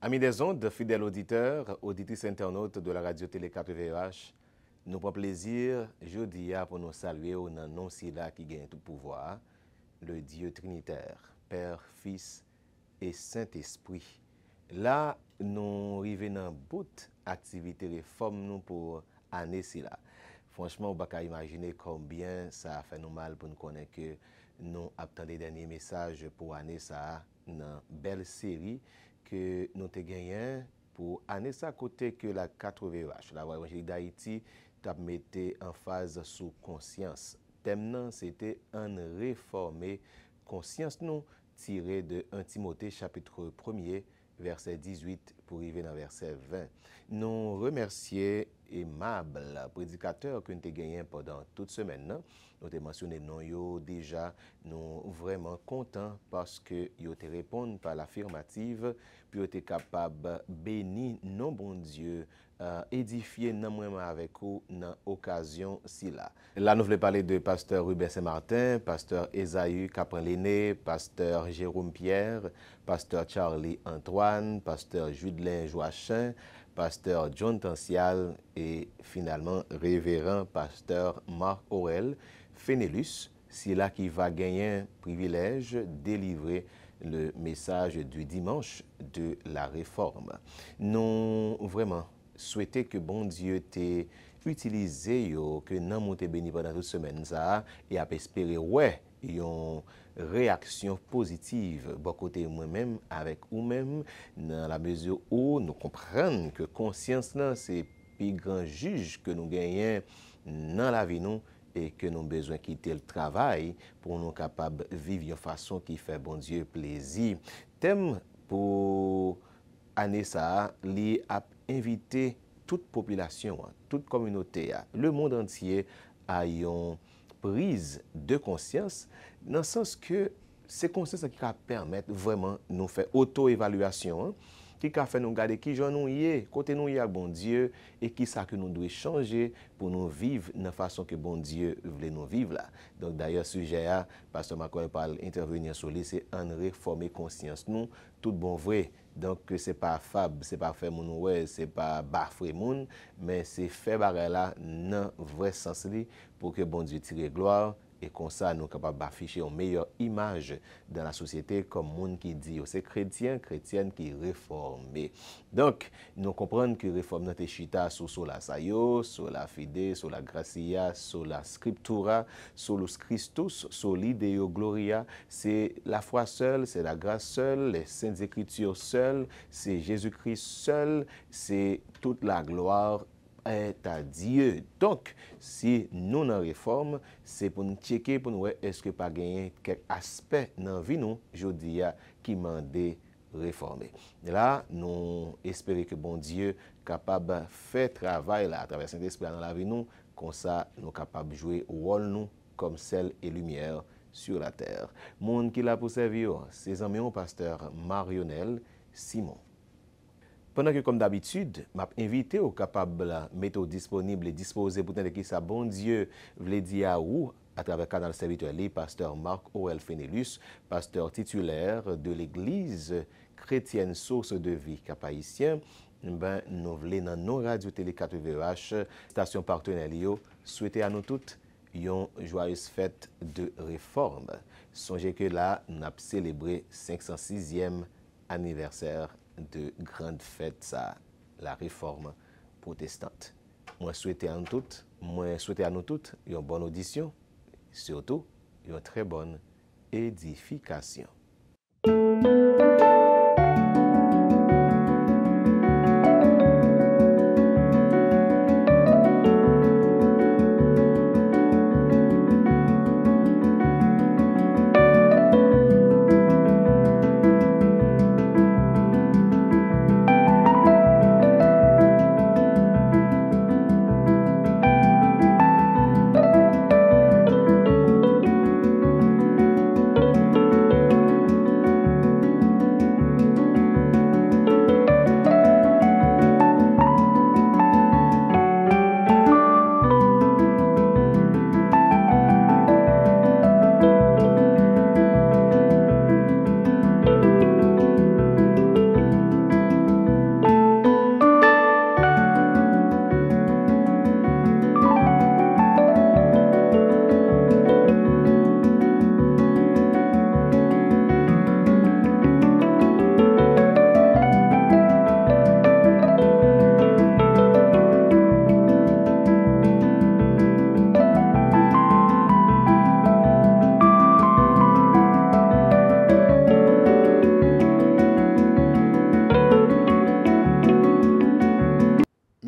Amis des ondes, fidèles auditeurs, auditrices internautes de la radio-télé 4VH, nous prenons plaisir, jeudi, pour nous saluer au nom là qui gagne tout pouvoir, le Dieu Trinitaire, Père, Fils et Saint-Esprit. Là, nous arrivons dans bout activité réforme nous pour année là. Franchement, on ne peut pas imaginer combien ça a fait nous mal pour nous connaître que nous attendons les derniers messages pour année ça, une belle série que nous avons gagné pour année ça côté que la 4VH, la Voix évangélique d'Haïti, t'a mis en phase sous conscience. Thème c'était un réformé conscience nous tiré de 1 Timothée chapitre 1er verset 18 pour arriver dans verset 20. Nous remercions aimable prédicateur que nous avons gagné pendant toute semaine. Nous avons mentionné non yo déjà, nous vraiment contents parce que vous te répondent par l'affirmative, puis vous êtes capable bénir non bon Dieu, édifier non moi avec vous dans occasion si là. Là nous voulons parler de pasteur Ruben Saint-Martin, pasteur Esaü Caprin-Léné, pasteur Jérôme Pierre, pasteur Charlie Antoine, pasteur Judelin Joachim, pasteur John Tancial et finalement révérend pasteur Marc Aurel Fénélus, c'est là qui va gagner un privilège de délivrer le message du dimanche de la réforme. Nous vraiment souhaitons que bon Dieu t'ait utilisé, que nous monté béni pendant toute semaine ça et à espérer ouais une réaction positive bon côté moi-même avec vous-même dans la mesure où nous comprenons que conscience là c'est plus grand juge que nous gagnons dans la vie nous et que nous avons besoin de quitter le travail pour nous capables de vivre de façon qui fait bon Dieu plaisir. Thème pour année ça, li a invité toute population, toute communauté, le monde entier à une prise de conscience dans le sens que c'est conscience qui va permettre vraiment nous faire auto-évaluation, qui va faire nous garder qui j'en nous y est, côté nous y a bon Dieu et qui ça que nous devons changer pour nous vivre de la façon que bon Dieu voulait nous vivre là. Donc d'ailleurs sujet à pasteur Macron parle intervenir sur lui c'est en réformer conscience nous tout bon vrai. Donc c'est pas fab, c'est pas faire mon ouais, c'est pas bafouer moun, mais c'est faire bagay là dans vrai sens li pour que bon Dieu tire gloire. Et comme ça, nous sommes capables d'afficher une meilleure image dans la société comme monde qui dit c'est chrétien, chrétienne qui réformé. Donc, nous comprenons que réforme est chita sur la sayo, sur la fide, sur la gracia, sur la scriptura, sur le Christus, sur l'idéo gloria. C'est la foi seule, c'est la grâce seule, les saintes écritures seules, c'est Jésus-Christ seul, c'est toute la gloire est à Dieu. Donc, si nous en réforme, c'est pour nous checker, pour nous voir est-ce que pas gagner quelques aspects dans la vie nous, je dis, qui mande réformer. Et là, nous espérons que bon Dieu capable de faire travail là, à travers Saint-Esprit dans la vie nous, comme ça, nous capables de jouer rôle nous comme sel et lumière sur la terre. Monde qui l'a pour servir, ses amis, pasteur Marionel Simon. Pendant que, comme d'habitude, m'a invité au capable méthode disponible et disposé pour que ça bon Dieu voulait dire à vous à travers le canal serviteur les pasteur Marc Aurel Fénélus, pasteur titulaire de l'église chrétienne Source de Vie Cap-Haïtien. Ben, nous voulons dans nos radios télé 4VH, station partenaire, souhaiter à nous toutes une joyeuse fête de réforme. Songez que là, nous avons célébré 506e anniversaire de grande fête, ça, la réforme protestante. Moi, souhaite à nous toutes une bonne audition, surtout une très bonne édification.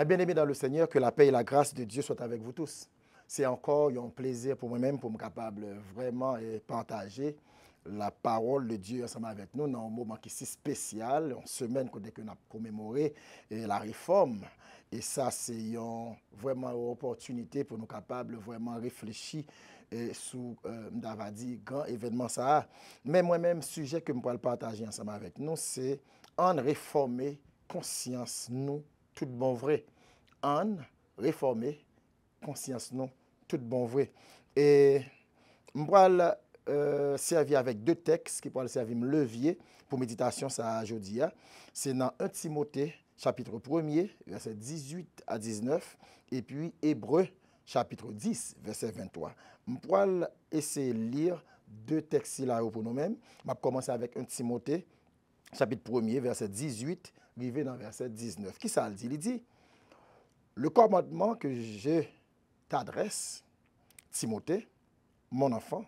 Mes bien-aimés dans le Seigneur, que la paix et la grâce de Dieu soient avec vous tous. C'est encore un plaisir pour moi-même, pour me capable vraiment partager la parole de Dieu ensemble avec nous dans un moment qui est si spécial, en semaine qu'on a commémoré la réforme. Et ça, c'est vraiment une opportunité pour nous capables vraiment réfléchir sur, dit, grand événement ça. Mais moi-même, sujet que je pourrais partager ensemble avec nous, c'est en réformer conscience nous, tout bon vrai. En réformer conscience nous, tout bon vrai. Et je vais servir avec deux textes qui pourraient servir de levier pour méditation ça aujourd'hui. C'est dans 1 Timothée, chapitre 1er, verset 18 à 19, et puis Hébreu, chapitre 10, verset 23. Je vais essayer de lire deux textes là pour nous-mêmes. Je vais commencer avec 1 Timothée, chapitre 1er, verset 18, arrivé dans verset 19. Qui ça le dit? Il dit, le commandement que je t'adresse, Timothée, mon enfant,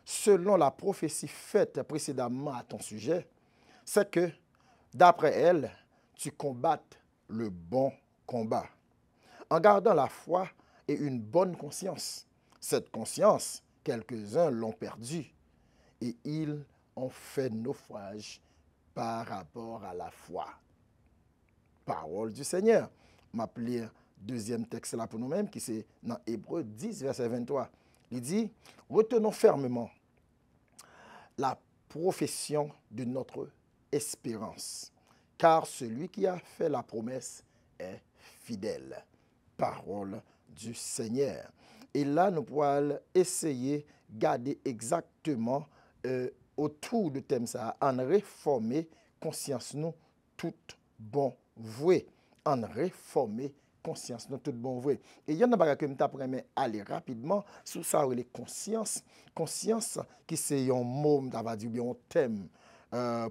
selon la prophétie faite précédemment à ton sujet, c'est que, d'après elle, tu combattes le bon combat, en gardant la foi et une bonne conscience. Cette conscience, quelques-uns l'ont perdue et ils ont fait naufrage par rapport à la foi. Parole du Seigneur. M'appeler deuxième texte là pour nous-mêmes, qui c'est dans Hébreu 10, verset 23. Il dit, retenons fermement la profession de notre espérance, car celui qui a fait la promesse est fidèle. Parole du Seigneur. Et là, nous pourrons essayer de garder exactement autour du thème ça, en réformer conscience nous tout bon vrai. En réformer conscience nous tout bon vrai. Et il y en a des choses que je vais aller rapidement sur ça, les conscience. Conscience qui c'est un mot, un thème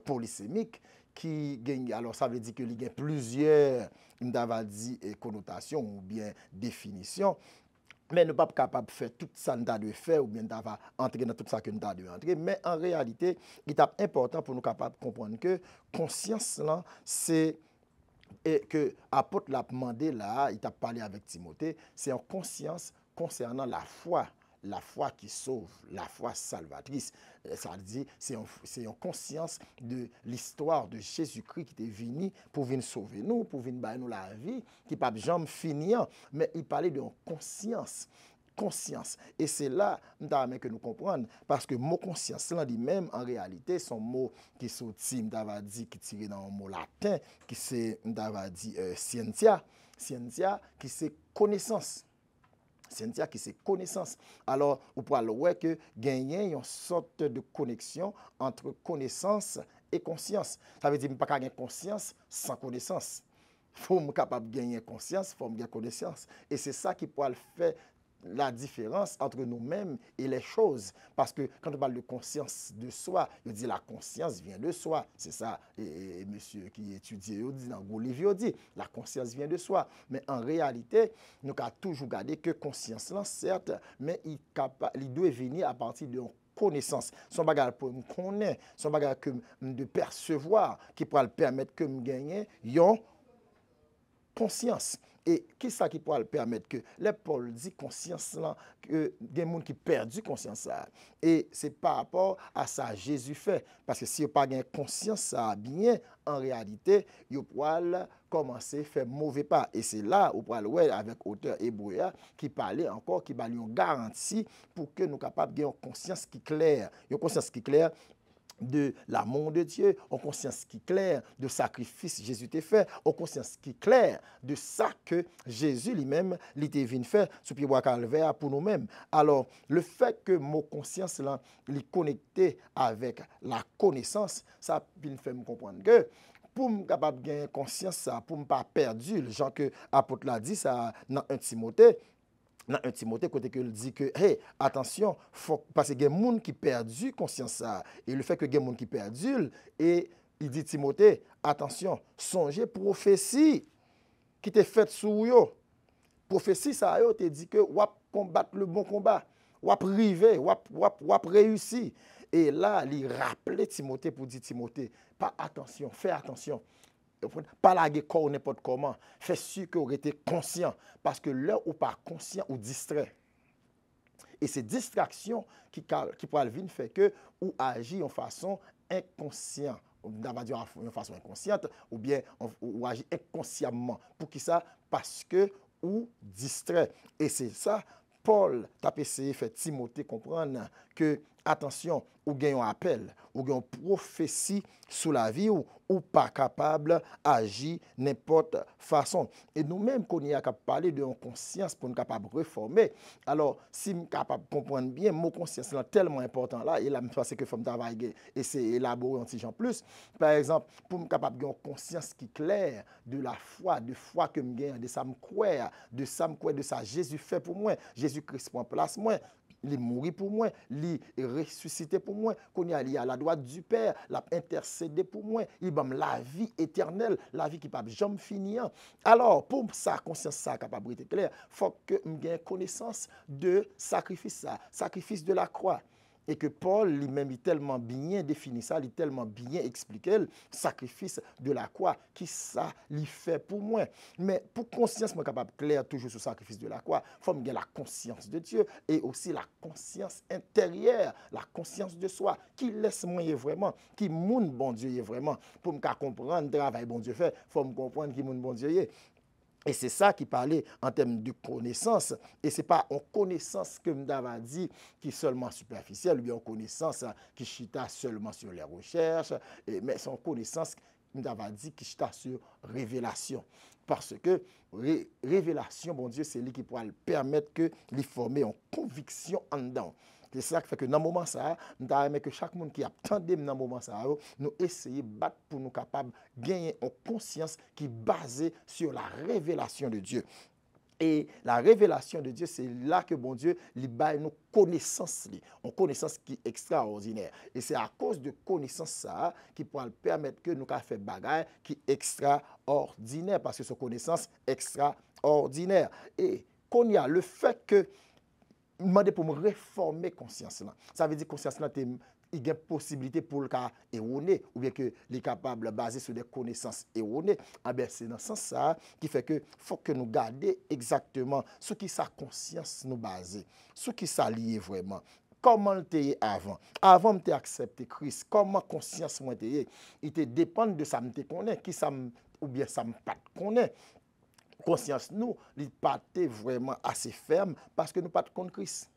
polysémique qui gagne, alors ça veut dire qu'il y a plusieurs connotations ou bien définitions. Mais nous ne sommes pas capables de faire tout ça que nous devons faire ou bien entrer dans tout ça que nous devons entrer. Mais en réalité, il est important pour nous capables de comprendre que conscience, là, c'est que l'apôtre l'a demandé là, il a parlé avec Timothée, c'est en conscience concernant la foi qui sauve, la foi salvatrice. Ça veut dire, c'est en conscience de l'histoire de Jésus-Christ qui est venu pour venir sauver nous, pour venir donner nous la vie, qui n'a pas jamais finir, mais il parlait de conscience. Conscience. Et c'est là que nous comprenons, parce que le mot conscience, là, lui-même, en réalité, son mot qui est sorti, qui est tiré dans un mot latin, qui c'est, scientia. Scientia, qui c'est connaissance. Scientia, qui c'est connaissance. Alors, vous pouvez voir que gagner une sorte de connexion entre connaissance et conscience. Ça veut dire que je ne peux pas gagner conscience sans connaissance. Il faut être capable de gagner conscience, il faut gagner connaissance. Et c'est ça qui peut faire la différence entre nous-mêmes et les choses. Parce que quand on parle de conscience de soi, il dit la conscience vient de soi. C'est ça, et monsieur qui étudie, il dit dans le livre, il dit la conscience vient de soi. Mais en réalité, nous avons toujours gardé que conscience, là, certes, mais il doit venir à partir de connaissance. Son bagage pour me connaître, son bagage de percevoir, qui pourra le permettre que me gagner une conscience. Et qui ça qui pourra le permettre que les Paul dit conscience là, que des gens qui perdu conscience ça. Et c'est par rapport à ça Jésus fait. Parce que si vous n'avez pas conscience ça bien, en réalité, vous pourrez commencer à faire mauvais pas. Et c'est là où vous pourrez voir avec auteur hébreu qui parlait encore, qui va lui garantie pour que nous soyons capables d'avoir une conscience qui est claire. Une conscience qui est claire de l'amour de Dieu, en conscience qui est claire de sacrifice Jésus t'a fait, en conscience qui est claire de ça que Jésus lui-même l'était venu faire sur pied bois calvaire pour nous-mêmes. Alors, le fait que mon conscience là, est connecté avec la connaissance, ça me fait me comprendre que pour me capable de gagner conscience ça, pour ne pas perdre, le genre que l'apôtre l'a dit ça dans 1 Timothée. Dans 1 Timothée, côté que il dit que, hey, attention, parce qu'il y a des gens qui perdu conscience ça. Et le fait que il y a des gens qui perdu, et il dit Timothée, attention, songez prophétie qui t'est faite sur yo. Prophétie ça yo te dit que wap combattre le bon combat, wap river, wap réussir. Et là, il rappelait Timothée pour dire Timothée, pas attention, fais attention. Pas laguer corps n'importe comment. Fait sûr que vous été conscient. Parce que là, ou pas conscient ou distrait. Et c'est distraction qui pourra venir fait que ou agit en façon inconsciente. On va dire en façon inconsciente ou bien ou agit inconsciemment. Pour qui ça? Parce que ou distrait. Et c'est ça, Paul t'a essayé de faire Timothée comprendre que, attention, ou gagne un appel, ou gagne une prophétie sous la vie, ou pas capable d'agir n'importe façon. Et nous-mêmes, qu'on y a capable de parler de conscience pour nous capable de réformer, alors, si nous sommes capables de comprendre bien, mon conscience est tellement important là, et là, je pense que il faut travailler et c'est élaborer un petit peu plus. Par exemple, pour nous capable de conscience qui est claire de la foi que je gagne, de ça me croire, de ça Jésus fait pour moi, Jésus-Christ prend place moi. Il mourit pour moi, il ressuscité pour moi, qu'on y a à la droite du Père, l'a intercédé pour moi, il donne la vie éternelle, la vie qui ne peut jamais finir. Alors, pour sa conscience, sa capacité claire, il faut que je ait connaissance de sacrifice de la croix. Et que Paul lui-même, il tellement bien défini ça, il tellement bien expliqué le sacrifice de la croix, qui ça lui fait pour moi. Mais pour conscience, moi capable clair toujours sur le sacrifice de la croix, il faut me la conscience de Dieu et aussi la conscience intérieure, la conscience de soi, qui laisse moi vraiment, qui moun bon Dieu est vraiment. Pour me comprendre le travail bon Dieu fait, il faut me comprendre qui moun bon Dieu est. Et c'est ça qui parlait en termes de connaissance. Et ce n'est pas une connaissance que m'avait dit qui est seulement superficielle, ou bien une connaissance qui chita seulement sur les recherches, mais c'est une connaissance m'avait dit qui chita sur révélation. Parce que révélation, bon Dieu, c'est lui qui pourra le permettre que lui former une conviction en dedans. C'est ça qui fait que dans le moment ça, nous avons que chaque monde qui a tendu dans le moment ça, nous essayons de battre pour nous capables de gagner une conscience qui est basée sur la révélation de Dieu. Et la révélation de Dieu, c'est là que bon Dieu libère nos connaissances, une connaissance qui est extraordinaire. Et c'est à cause de connaissance ça qui pourra permettre que nous fassions faire bagaille qui est extraordinaire, parce que c'est une connaissance extraordinaire. Et qu'on y a le fait que demander pour me réformer conscience là. Ça veut dire conscience là il y a possibilité pour le cas erroné ou bien que les capables basés sur des connaissances erronées. Ah ben c'est dans ce sens ça qui fait que faut que nous garder exactement ce qui sa conscience nous baser, ce qui ça lié vraiment. Comment t'es avant? Avant de accepter Christ, comment conscience moi t'es? Il te dépend de ça me te connaît, qui ça ou bien ça me pas connaît. Conscience nous, il pas vraiment assez ferme parce que nous pas contre Christ.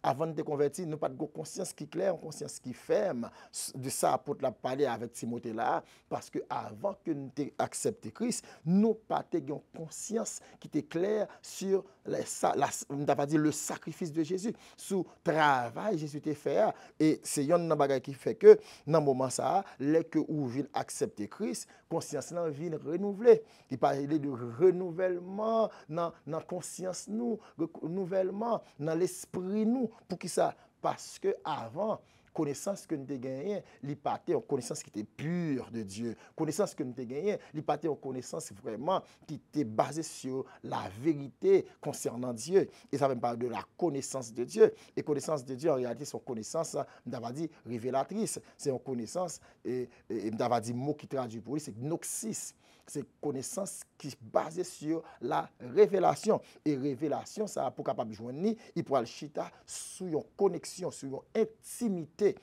Avant de te convertir, nous pas de conscience qui claire, une conscience qui ferme. De ça, apôtre l'a parlé avec Timothée là, parce que avant que nous acceptions Christ, nous pas une conscience qui était claire sur le sacrifice de Jésus, sur le travail que Jésus t'a fait. Et c'est un bagage qui fait que, dans le moment ça, les que vous venez accepter Christ, conscience là vient renouveler. Il parle de renouvellement dans la conscience nous, renouvellement dans l'esprit nous. Pour qui ça? Parce que avant, connaissance que nous avons gagnée, il partait en connaissance qui était pure de Dieu. Connaissance que nous avons gagnée, il partait en connaissance vraiment qui était basée sur la vérité concernant Dieu. Et ça veut parler de la connaissance de Dieu. Et connaissance de Dieu, en réalité, c'est une connaissance, m'avait dit, révélatrice. C'est une connaissance, et m'avait dit, mot qui traduit pour lui, c'est gnosis. C'est connaissance qui est basée sur la révélation. Et révélation, ça pour capable de joindre, il pourra le chita sur une connexion, sur une intimité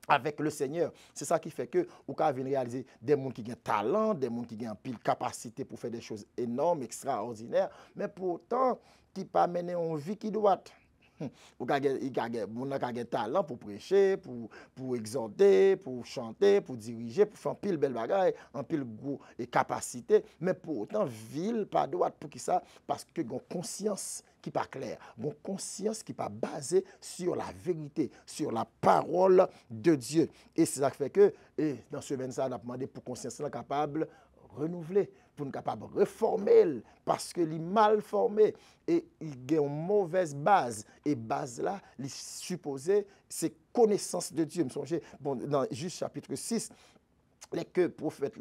avec le Seigneur. C'est ça qui fait que vous pouvez réaliser des gens qui ont talent, des gens qui ont pile capacité pour faire des choses énormes, extraordinaires, mais pourtant, qui pas mener une vie qui doit. Il y a des talents pour prêcher, pour exhorter, pour chanter, pour diriger, pour faire pile belle bagaille, en pile goût et capacité, mais pour autant, ville pas droite pour qui ça? Parce que une conscience qui pas claire, une conscience qui pas basée sur la vérité, sur la parole de Dieu. Et c'est ça qui fait que, dans ce semaine, ça, on a demandé pour conscience capable renouveler, pour nous capable de réformer, parce que les mal formé et il a une mauvaise base. Et base là, il supposé, c'est connaissance de Dieu. Bon, dans Juge chapitre 6, les que prophète,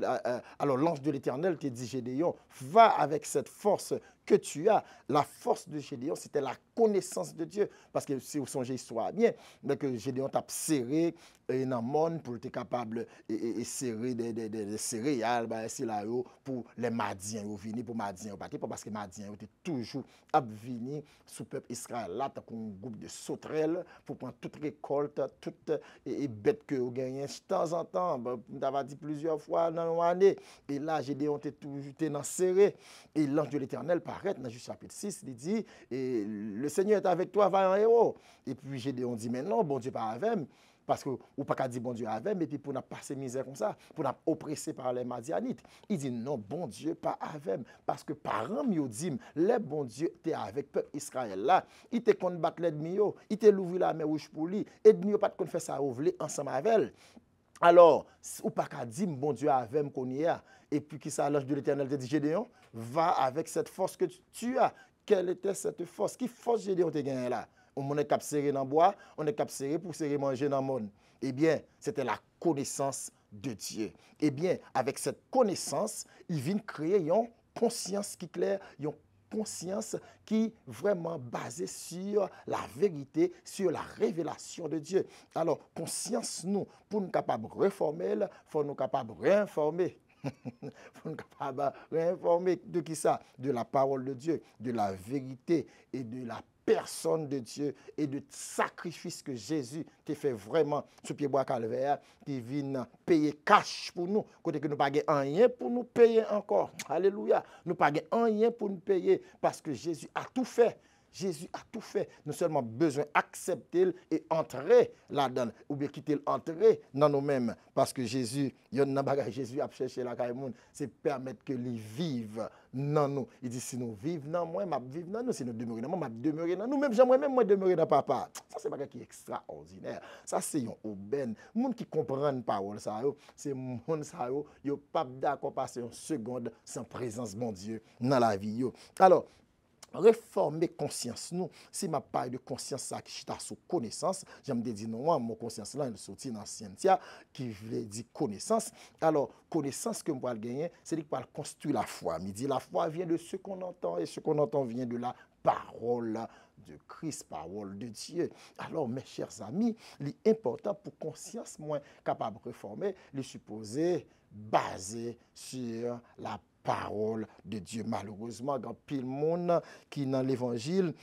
alors l'ange de l'Éternel te dit Gédéon, va avec cette force que tu as. La force de Gédéon, c'était la connaissance de Dieu. Parce que si vous songez l'histoire bien, que Gédéon t'a serré dans le monde pour être capable de serrer des céréales pour les Madiens. Ils viennent pour Madiens. Parce que Madiens étaient toujours venus sous le peuple Israël. Là, tu as un groupe de sauterelles pour prendre toute récolte, toute bête que vous gagnez de temps en temps. On dit plusieurs fois dans l'année. Et là, Gédéon était toujours serré. Et l'ange de l'Éternel paraît dans Juge chapitre 6. Il dit, le Seigneur est avec toi, vaillant héros. Et puis Gédéon dit, mais non, bon Dieu pas avec moi. Parce que ou pas qu'à dire bon Dieu avec, mais puis pour n'a passer misère comme ça, pour n'a oppressé par les Madianites. Il dit non, bon Dieu pas avec, parce que parents mieux dit, les bon Dieu t'es avec peuple Israël là, il te kon battre l'ennemi yo, il te l'ouvrir la mer rouge pour lui, et mieux pas de faire ça ouvler ensemble avec elle. Alors, ou pas qu'à dire bon Dieu avec qu'on y a, et puis qui ça l'ange de l'Éternel te dit Gédéon, va avec cette force que tu as. Quelle était cette force? Qui force Gédéon te gagné là? On est cap serré dans le bois, on est cap serré pour serrer manger dans le monde. Eh bien, c'était la connaissance de Dieu. Eh bien, avec cette connaissance, il vient créer une conscience qui est claire, une conscience qui vraiment basée sur la vérité, sur la révélation de Dieu. Alors, conscience, nous, pour nous capables de réformer, il faut nous capables de réinformer. Pour nous capables de réinformer de qui ça? De la parole de Dieu, de la vérité et de la personne de Dieu et de sacrifice que Jésus t'a fait vraiment sur pied bois calvaire, qui vient payer cash pour nous, côté que nous pas rien pour nous payer encore. Alléluia. Nous pas rien pour nous payer parce que Jésus a tout fait. Jésus a tout fait. Nous seulement besoin d'accepter et entrer là-dedans. Ou bien quitter l'entrée dans nous-mêmes. Parce que Jésus, Jésus a cherché la caille, c'est permettre que lui vive dans nous. Il dit, si nous vivons dans moi, je vivre dans nous. Si nous demeurons dans moi, je demeure dans nous. Même moi-même, moi demeurer dans papa. Ça, c'est pas qui est extraordinaire. Ça, c'est un aubaine. Les gens qui comprennent la parole, c'est les gens qui ne sont pas d'accord passer une seconde sans présence de mon Dieu dans la vie. Alors, réformer conscience nous si ma part de conscience ça qui est sous connaissance j'aime dire non mon conscience là il sorti dans scientia qui veut dire connaissance. Alors connaissance que moi gagner c'est qu'il va construire la foi. Me dit la foi vient de ce qu'on entend et ce qu'on entend vient de la parole de Christ, parole de Dieu. Alors mes chers amis, l'important pour conscience moins capable de réformer, le supposé basé sur la parole de Dieu. Malheureusement, il y a pile monde qui dans l'évangile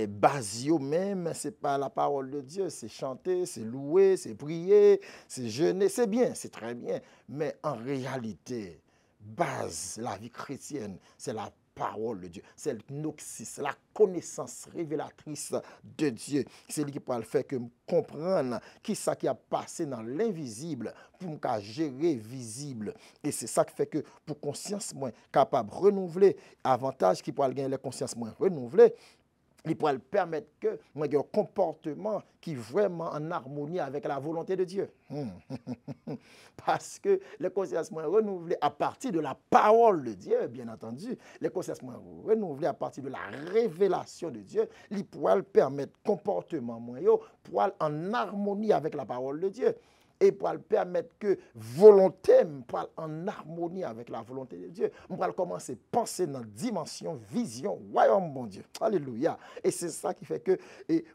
basio même, c'est pas la parole de Dieu, c'est chanter, c'est louer, c'est prier, c'est jeûner, c'est bien, c'est très bien, mais en réalité, base la vie chrétienne, c'est la parole de Dieu, c'est le gnosis, la connaissance révélatrice de Dieu. C'est lui qui peut le faire que me comprendre qui ça qui a passé dans l'invisible pour me gérer visible. Et c'est ça qui fait que pour conscience moins capable de renouveler, avantage qui peut gagner la conscience moins renouvelée, il pourrait permettre que moi j'ai un comportement qui est vraiment en harmonie avec la volonté de Dieu. Parce que les consciences moins renouvelées à partir de la parole de Dieu, bien entendu, les consciences moins renouvelées à partir de la révélation de Dieu, il pourrait permettre comportement moins pour en harmonie avec la parole de Dieu. Et pour permettre que volonté pour en harmonie avec la volonté de Dieu, on va commencer à penser dans dimension, vision, royaume bon Dieu. Alléluia. Et c'est ça qui fait que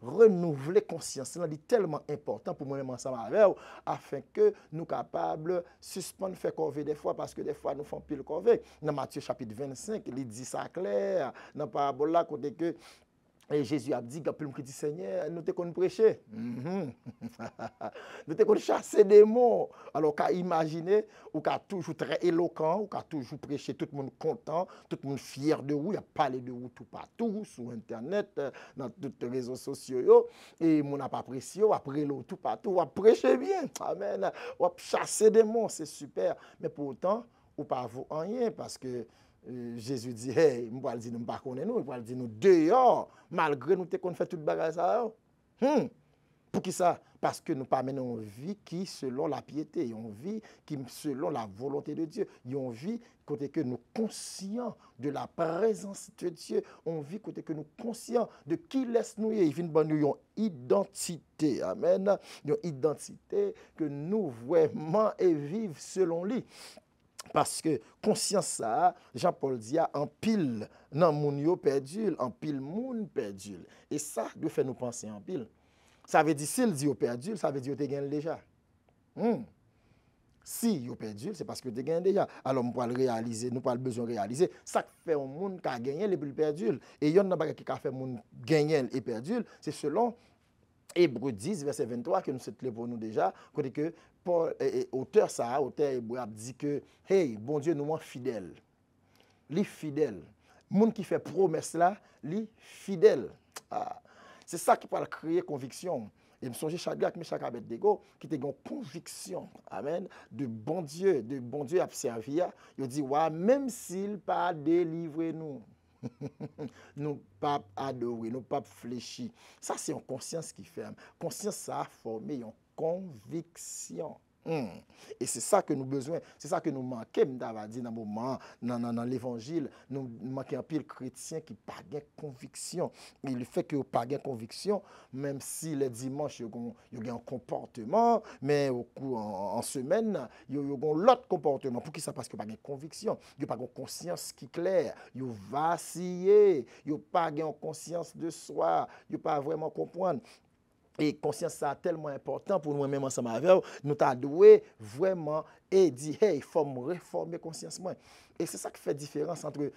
renouveler conscience est tellement important pour moi-même ensemble avec vous, afin que nous capables de suspendre faire corvée des fois, parce que des fois nous faisons pile corvée. Dans Matthieu chapitre 25, il dit ça clair, dans la parabole là, côté que et Jésus a dit, quand dit Seigneur, nous te qu'on prêcher. Nous te qu'on chasser des mots. Alors, qu'à imaginer, ou qu'à toujours très éloquent, ou qu'à toujours prêcher, tout le monde content, tout le monde fier de vous, il a parlé de vous tout partout, sur Internet, dans tous les réseaux sociaux, et mon n'a pas apprécié, après l'eau tout partout, ou à prêcher bien. Amen. Ou à chasser des mots, c'est super. Mais pour autant, ou pas vous rien, parce que Jésus dit, hey, je vais dire, nous ne connaissons pas, nous, il va dire, nous dehors, malgré nous qu'on fait toute bagage ça. Pour qui ça? Parce que nous pas menons une vie qui selon la piété, une vie qui selon la volonté de Dieu, une vie côté que nous conscients de la présence de Dieu, on vit côté que nous conscients de qui laisse nous, il vient de nous une identité, amen, une identité que nous vraiment et vivre selon lui. Parce que conscience ça, Jean-Paul dit, en pile, non, moun yo perdu, en pile moun perdu. Et ça, doit faire nous penser en pile. Ça veut dire, s'il dit yo perdu, ça veut dire yo te gagné déjà. Si yo perdu, c'est parce que tu gagné déjà. Alors, nous pouvons le réaliser, nous pouvons besoin de réaliser. Ça fait un monde qui a gagné et puis perdu. Et il y a un qui a fait un monde gagné et perdu, c'est selon Hébreux 10, verset 23, que nous sommes pour nous déjà, côté que Paul, auteur Hébreu a dit que, hey, bon Dieu, nous sommes fidèles. Les fidèles. Le monde qui fait promesse là, les fidèles. Ah, c'est ça qui peut créer conviction. Et je me souviens Shadrach, Meshach, Abednego, qui était une conviction, amen, de bon Dieu à servir. Il dit, ouais, même s'il pas délivré nous, nous pas adorer, nous pas fléchir. Ça, c'est une conscience qui ferme. Conscience, ça a formé une conviction. Et c'est ça que nous avons besoin, c'est ça que nous manquons, dit dans le moment, dans l'évangile, nous manquons un pile chrétien qui n'a pas de conviction. Et le fait qu'il n'y a pas de conviction, même si les dimanches, il y a un comportement, mais en semaine, il y a l'autre comportement. Pour qui ça? Parce qu'il n'y a pas de conviction, il n'y a pas de conscience qui est claire, il y a vacillé, il n'y a pas de conscience de soi, il n'y a pas vraiment comprendre. Et conscience, ça tellement important pour nous-mêmes ensemble avec nous, nous t'adouer vraiment et dire, hey, il faut me réformer conscience. Et c'est ça qui fait différence entre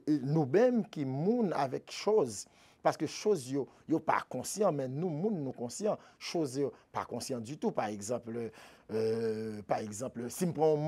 nous-mêmes qui mounent avec choses. Parce que choses, yo pas conscient, mais nous, nous conscients. Choses, pas conscient du tout. Par exemple, si je prends une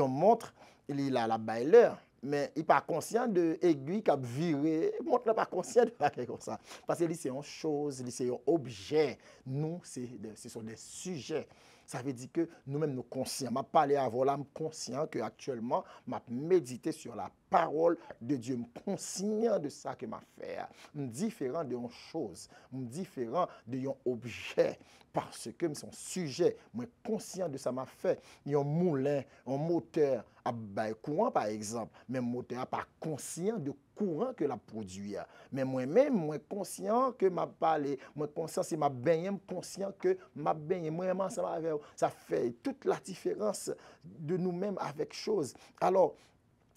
montre, il a la bailleur. Mais il n'est pas conscient de l'aiguille qui a viré. Le montre n'est pas conscient de quelque comme ça. Parce que c'est une chose, c'est un objet. Nous, ce sont des sujets. Ça veut dire que nous-mêmes, nous conscients. Je parle avant là, je suis conscient qu'actuellement, je médite sur la parole de Dieu. Je suis conscient de ça que je fais. Je suis différent d'une chose. Je suis différent d'un objet. Parce que je suis un sujet. Je suis conscient de ça que je fais. Il y a un moulin, un moteur à courant, par exemple. Mais le moteur n'est pas conscient de courant que la produit. Mais moi-même, moi conscient que m'a parlé, moi conscient c'est ma baigné, conscient que m'a baigné moi ça va avec ça fait toute la différence de nous-mêmes avec chose. Alors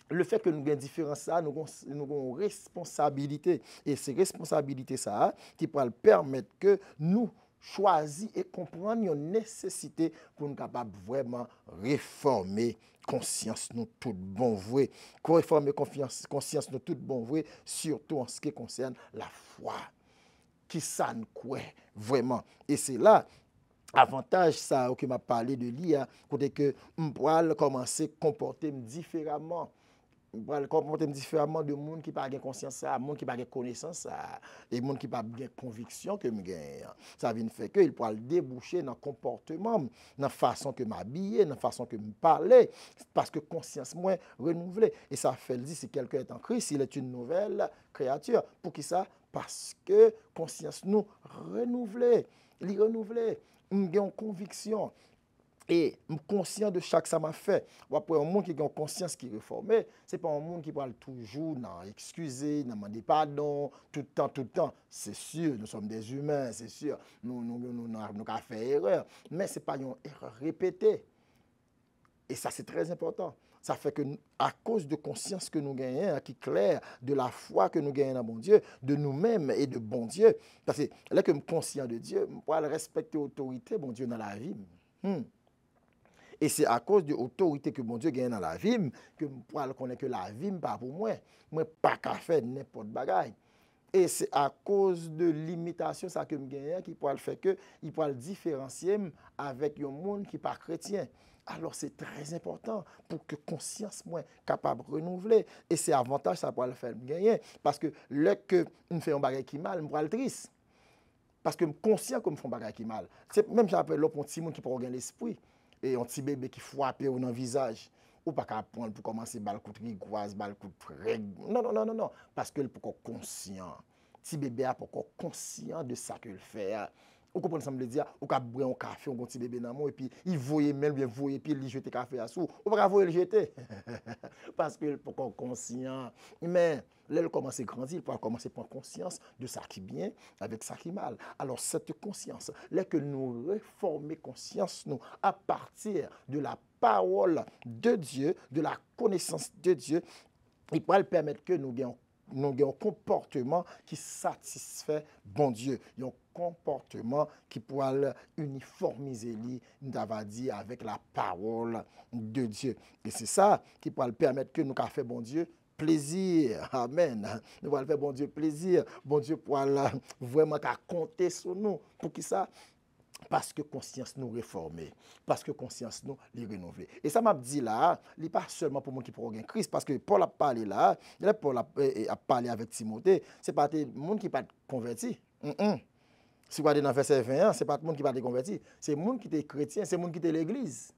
le fait que nous avons une différence, ça, nous avons une responsabilité. Et c'est responsabilité ça qui peut permettre que nous choisir et comprendre une nécessité pour nous capables vraiment réformer conscience nous tout bon vrai, réformer conscience nous tout bon vrai, surtout en ce qui concerne la foi. Qui ça nous croit vraiment. Et c'est là avantage ça que m'a parlé de l'IA, côté que on pourra commencer à comporter différemment. Je comporter différemment de monde qui n'a pas conscience, de monde qui n'a pas connaissance, et monde qui n'a pas conviction que je gagne. Ça vient faire qu'il pourra déboucher dans le comportement, dans la façon que je m'habille, dans la façon que je parle, parce que conscience moins renouvelée. Et ça fait dire si quelqu'un est en Christ, il est une nouvelle créature. Pour qui ça? Parce que conscience nous renouvelée, renouvelée, nous avons conviction. Et je suis conscient de chaque ça m'a fait. Après, un monde qui a une conscience qui est réformée, ce n'est pas un monde qui parle toujours, non, excuser, non, demander pardon, tout le temps. C'est sûr, nous sommes des humains, c'est sûr, nous avons fait erreur. Mais ce n'est pas une erreur répétée. Et ça, c'est très important. Ça fait que, à cause de conscience que nous gagnons, qui est claire, de la foi que nous gagnons dans bon Dieu, de nous-mêmes et de bon Dieu, parce que là que je suis conscient de Dieu, je peux respecter l'autorité, bon Dieu, dans la vie. Et c'est à cause de l'autorité que mon Dieu gagne dans la vie que je pourrais connaître que la vie n'est pas pour moi. Moi, pas qu'à faire n'importe bagaille. Et c'est à cause de l'imitation ça que je gagne qui pourrait faire que il pourrait le différencier avec un monde qui n'est pas chrétien. Alors c'est très important pour que conscience soit capable de renouveler. Et c'est avantage ça pourrait le faire gagner. Parce que là que je fais un bagage qui mal, je pourrais le triste. Parce que je suis conscient que je fais un bagage qui mal. C'est même j'appelle l'autre petit monde qui peut gagner l'esprit. Et un petit bébé qui frappe dans le visage, ou pas qu'à prendre pour commencer bal coup de rigoise, bal coup de règle. Non. Parce que peut conscient. Petit bébé a pas conscient de ça qu'il fait. Vous comprenez ça me dire, ou qu'à boire un café, un petit bébé dans moi, et puis il voyait même bien voyait, puis il jette café à sous. Ou pas voyer le jeter. Parce que peut conscient. Mais là, il commence à grandir, il peut commencer à prendre conscience de ça qui est bien avec ça qui est mal. Alors, cette conscience, là que nous réformer conscience, nous, à partir de la parole de Dieu, de la connaissance de Dieu, il pourra le permettre que nous ayons un comportement qui satisfait bon Dieu. Un comportement qui pourra uniformiser, nous avons dit, avec la parole de Dieu. Et c'est ça qui pourra le permettre que nous fassions bon Dieu plaisir. Amen. Nous allons faire bon Dieu plaisir. Bon Dieu pourra vraiment compter sur nous. Pour qui ça? Parce que conscience nous réformer, parce que conscience nous les renouveler. Et ça m'a dit là, il n'est pas seulement pour moi qui pourra gagner Christ, parce que Paul a parlé là, Paul a parlé avec Timothée, ce n'est pas tout le monde qui n'est pas converti. Si vous regardez dans verset 21, ce n'est pas tout le monde qui n'est pas converti, c'est le monde qui est chrétien, c'est le monde qui est l'église.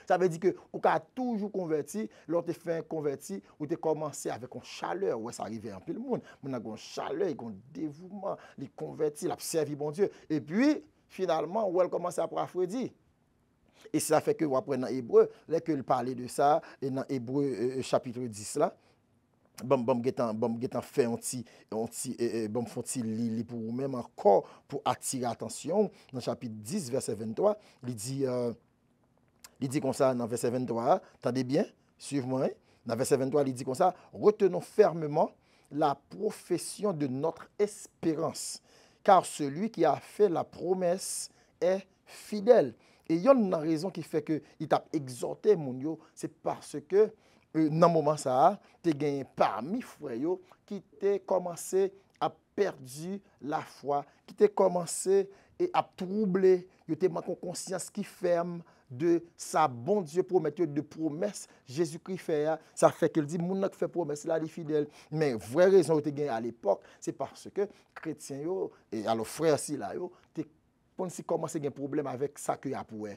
Ça veut dire que vous avez toujours converti, lorsque tu fait converti, ou tu commencé avec une chaleur, ouais, ça arrive un peu le monde, on a une chaleur, un dévouement, les convertis, la servi bon Dieu. Et puis, finalement, où elle commence à approfondir. Et ça fait que vous apprenez dans Hébreu, là que il parlait de ça, et dans Hébreu chapitre 10 là, bon fait un petit li pour vous-même encore pour attirer attention dans chapitre 10 verset 23, il dit comme ça dans verset 23, attendez bien, suivez-moi, dans verset 23, il dit comme ça, retenons fermement la profession de notre espérance, car celui qui a fait la promesse est fidèle. Et il y a une raison qui fait que il t'a exhorté mon yo, c'est parce que dans le moment ça, tu as gagné parmi frères qui t'a commencé à perdre la foi, qui t'a commencé à troubler, tu as manqué conscience qui ferme de sa bon Dieu prometteur de promesse Jésus-Christ fait. Ça fait qu'il dit moun qui fait promesse là, il est fidèle. Mais vraie raison que tu gagné à l'époque, c'est parce que chrétiens yo et alors frères si là yo, tu commencé à avoir un problème avec ça que y a pour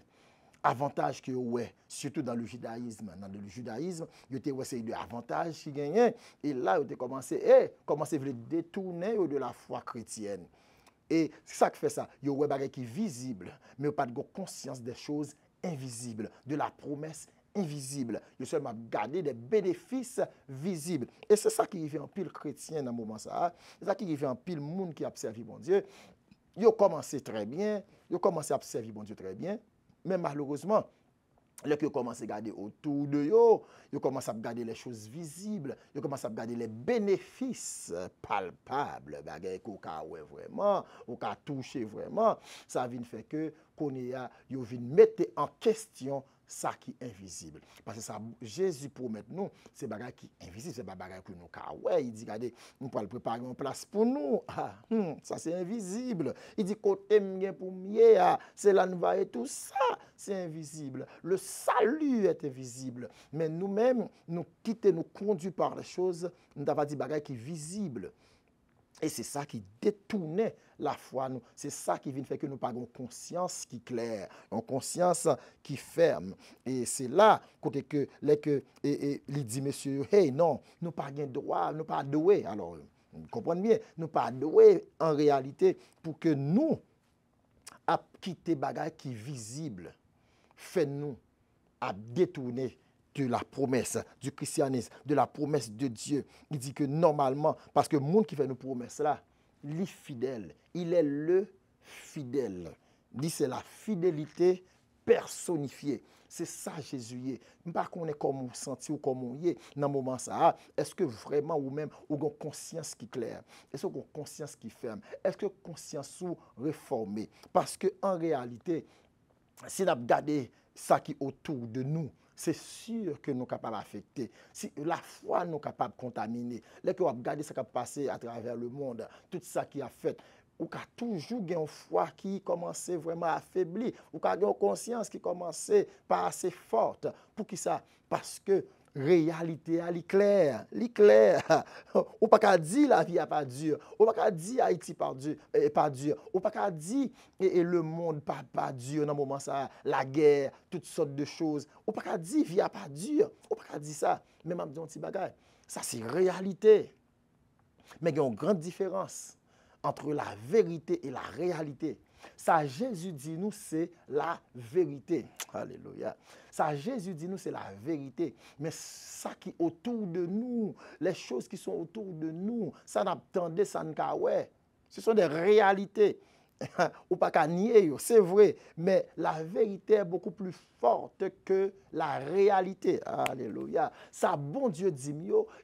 avantage que ouais, surtout dans le judaïsme. Dans le judaïsme, il y a essayé de avantage qui gagnait et là il a commencé à détourner de la foi chrétienne. Et c'est ça qui fait ça. Il y a des choses qui sont visibles, mais il n'y a pas de conscience des choses invisibles, de la promesse invisible. Il y a seulement garder des bénéfices visibles. Et c'est ça qui arrive en pile chrétien dans le moment ça. C'est ça qui arrive en pile monde qui a servi bon Dieu. Ils ont commencé très bien, ils ont commencé à servir bon Dieu très bien, mais malheureusement, lorsque ils commencent à regarder autour de eux, ils commencent à regarder les choses visibles, ils commencent à regarder les bénéfices palpables, qu'on a vraiment, qu'on a touché vraiment, ça vient faire que qu'on vient mettre en question ça qui est invisible. Parce que ça, Jésus promet nous, c'est bagage qui est invisible, c'est pas bagage que nous ouais, il dit regardez, nous pourrons préparer une place pour nous. Ça c'est invisible. Il dit côté mien pour mieux, c'est là nous va et tout ça, c'est invisible. Le salut est invisible, mais nous-mêmes nous quitter nous conduire par les choses, nous avons dit bagage qui est visible. Et c'est ça qui détournait la foi. C'est ça qui vient faire que nous n'avons pas une conscience qui est claire, une conscience qui ferme. Et c'est là côté que il dit, monsieur, hey, non, nous pas de droit, nous pas doué. Alors, vous comprenez bien, nous pas doué en réalité pour que nous à quitter bagaille qui est visible, fait nous à détourner de la promesse du christianisme, de la promesse de Dieu. Il dit que normalement, parce que le monde qui fait nos promesses là, il est fidèle. Il est le fidèle. Il dit c'est la fidélité personnifiée. C'est ça Jésus est. Pas qu'on est comme on senti ou comme on est dans le moment ça. Est-ce que vraiment ou même ou une conscience qui est claire? Est-ce que une conscience qui ferme? Est-ce que conscience ou réformée? Parce que en réalité, si on a regardé ça qui est autour de nous, c'est sûr que nous sommes capables d'affecter. Si la foi nous est capable de contaminer, là que vous regardez ce qui a passé à travers le monde, tout ça qui a fait, ou qu'a toujours une foi qui commence vraiment à affaiblir, ou qu'a une conscience qui commence pas assez forte. Pour qui ça? Parce que réalité elle est claire, ou pas qu'à dire la vie n'est pas dure, ou pas qu'à dire Haïti pas dur, ou pas qu'à dire et le monde pas dur dans le moment ça, la guerre, toutes sortes de choses, ou pas qu'à dire vie n'est pas dure, ou pas qu'à dire ça, même un petit bagage. Ça c'est réalité. Mais il y a une grande différence entre la vérité et la réalité. Ça, Jésus dit nous, c'est la vérité. Alléluia. Ça, Jésus dit nous, c'est la vérité. Mais ça qui est autour de nous, les choses qui sont autour de nous, ça n'attendait, ça ne ouais. Ce sont des réalités. ou pas qu'à nier, c'est vrai, mais la vérité est beaucoup plus forte que la réalité. Alléluia. Ça, bon Dieu dit,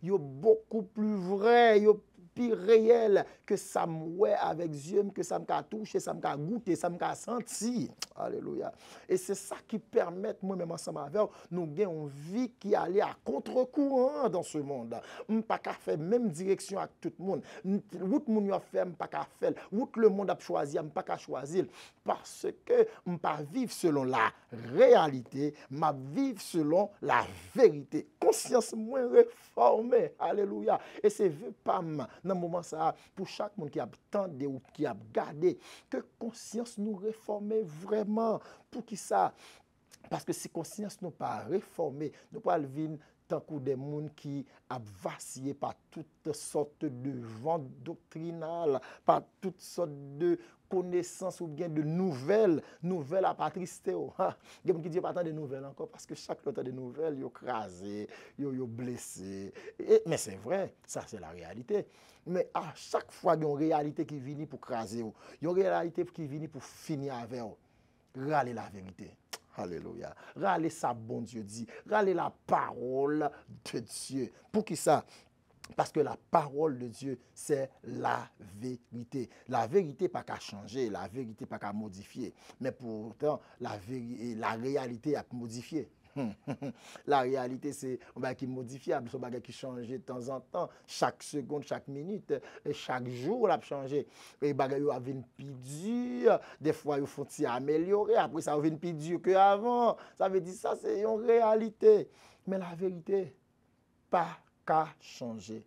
yo beaucoup plus vrai, yo plus réel que ça m'ouait avec Dieu, que ça m'a touché, ça m'a goûté, ça m'a senti. Alléluia. Et c'est ça qui permet, moi-même ensemble avec nous avons une vie qui allait à contre-courant dans ce monde. On ne peut pas faire même direction avec tout le monde. Tout le monde a fait, on ne peut pas faire. Tout le monde a choisi, on ne peut pas choisir. Parce que on ne peut pas vivre selon la réalité, mais vivre selon la vérité. Conscience moins réformée. Alléluia. Et c'est pas dans le moment ça, pour chaque monde qui a tendu ou qui a gardé, que conscience nous réformer vraiment. Pour qui ça? Parce que si conscience nous pas réformée, nous pas vivre tant que des gens qui a vacillé par toutes sortes de vents doctrinales, par toutes sortes de connaissances ou bien de nouvelles à pas trister. Il y a des gens qui disent pas tant de nouvelles encore parce que chaque temps de nouvelles, ils ont crasé, ils ont blessé. Mais c'est vrai, ça c'est la réalité. Mais à chaque fois, il y a une réalité qui vient pour craser, il y a une réalité qui vient pour finir avec eux. Râler la vérité. Alléluia. Râler ça, bon Dieu dit. Râler la parole de Dieu. Pour qui ça? Parce que la parole de Dieu, c'est la vérité. La vérité pas qu'à changer, la vérité pas qu'à modifier. Mais pourtant, la réalité a modifié. La réalité, c'est un bagage qui est modifiable, c'est un bagage qui change de temps en temps, chaque seconde, chaque minute, et chaque jour, il a changé. Et les bagages viennent plus dur, des fois, ils font améliorer, après ça vient plus dur qu'avant. Ça veut dire ça, c'est une réalité. Mais la vérité, pas qu'à changer.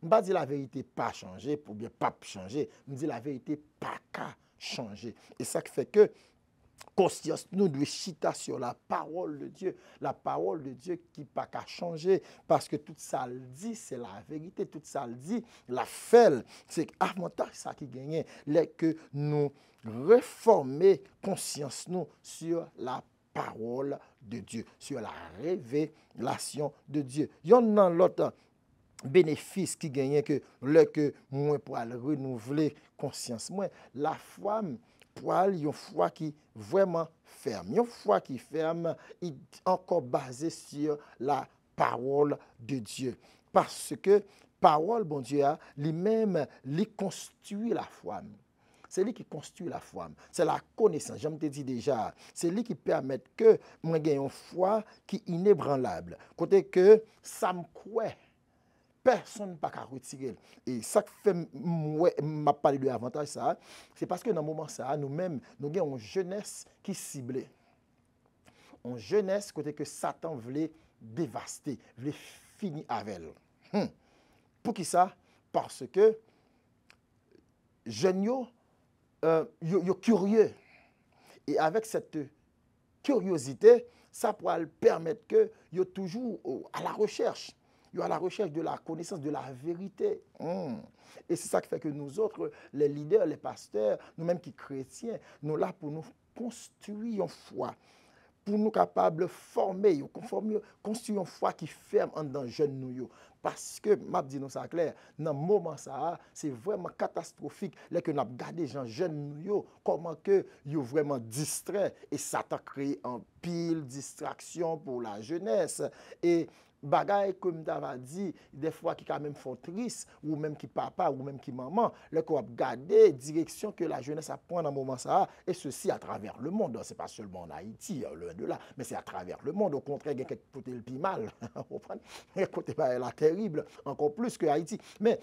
Je ne dis pas dire la vérité pas changer, ou bien pas changer. Je dis la vérité pas qu'à changer. Et ça qui fait que conscience nous doit chita sur la parole de Dieu. La parole de Dieu qui n'a pas qu'à changer. Parce que tout ça le dit, c'est la vérité. Tout ça le dit, la fait. C'est avantage ça qui gagne. C'est que nous réformer conscience nous sur la parole de Dieu. Sur la révélation de Dieu. Il y en a l'autre bénéfice qui gagne que moi pour renouveler conscience. Moi, la foi pour une foi qui vraiment ferme. Une foi qui ferme est encore basée sur la parole de Dieu. Parce que parole, bon Dieu, lui-même, lui construit la foi. C'est lui qui construit la foi. C'est la connaissance. Je me dit déjà. C'est lui qui permet que moi j'ai une foi qui est inébranlable. Côté que ça me croit. Personne ne peut pas retirer. Et ça fait m'a parlé de l'avantage ça, c'est parce que dans le moment ça, nous-mêmes, nous avons une jeunesse qui est ciblée. Une jeunesse côté que Satan voulait dévaster, voulait finir avec elle. Pour qui ça? Parce que jeunes yo curieux. Et avec cette curiosité, ça pourra permettre que yo toujours à la recherche. Ils sont à la recherche de la connaissance, de la vérité. Et c'est ça qui fait que nous autres, les leaders, les pasteurs, nous-mêmes qui chrétiens, nous là pour nous construire une foi, pour nous capables de former, construire une foi qui ferme en dans jeunes nous. Parce que, m'a dit nous ça clair, dans le moment ça, c'est vraiment catastrophique, là que nous avons gardé les gens jeunes nous, comment que ils vraiment distrait et ça t'a créé un pile distraction pour la jeunesse. Et bagay comme t'avais dit, des fois qui quand même font triste, ou même qui papa, ou même qui maman, là qu'on a gardé direction que la jeunesse a pris dans un moment ça, et ceci à travers le monde. C'est pas seulement en Haïti, loin de là, mais c'est à travers le monde. Au contraire, il y a quelques côtés le plus mal, il y a côté la terrible, encore plus que Haïti. Mais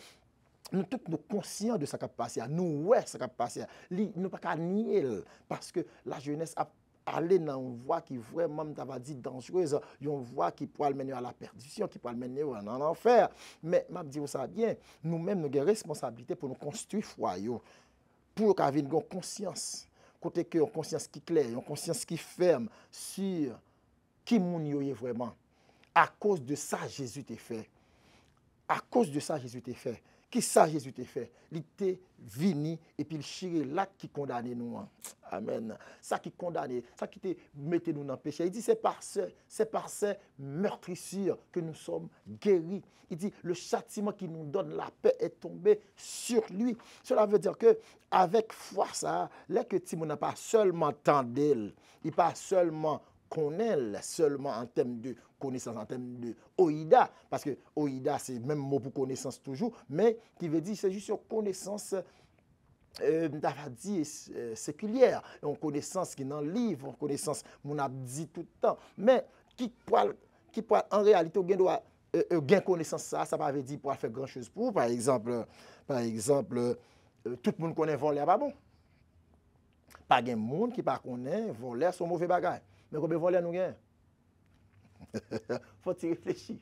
nous tous nous conscients de ce qui a passé, nous ouais ce qui a passé, nous pas qu'à nier parce que la jeunesse a aller dans une voie qui vraiment t'avait dit dangereuse, une voie qui pourrait mener à la perdition, qui pourrait mener en enfer. Mais m'a dit ça bien, nous-mêmes nous avons responsabilité pour nous construire foi pour qu'on ait une conscience, côté que une conscience qui claire, une conscience qui ferme sur qui moun yo est vraiment. À cause de ça Jésus t'a fait. À cause de ça Jésus t'a fait. Qui ça Jésus t'a fait? Il t'est venu et puis il chire là qui condamne nous. Amen. Ça qui condamne, ça qui te mette nous dans le péché. Il dit c'est par ces meurtrissures que nous sommes guéris. Il dit le châtiment qui nous donne la paix est tombé sur lui. Cela veut dire que avec foi ça, là que Timon n'a pas seulement tendel, il pas seulement connaît seulement en termes de connaissance, en termes de oïda, parce que oïda c'est même mot pour connaissance toujours, mais qui veut dire c'est juste une connaissance séculière, une connaissance qui est dans le livre, une connaissance qu'on a dit tout le temps, mais qui peut en réalité on doit gain connaissance ça pas veut dire pour faire grand chose pour, par exemple tout le monde connaît voler pas bon. Pas de monde qui pas connaît voler son mauvais bagage. Mais combien voler nous gagne? Faut y réfléchir.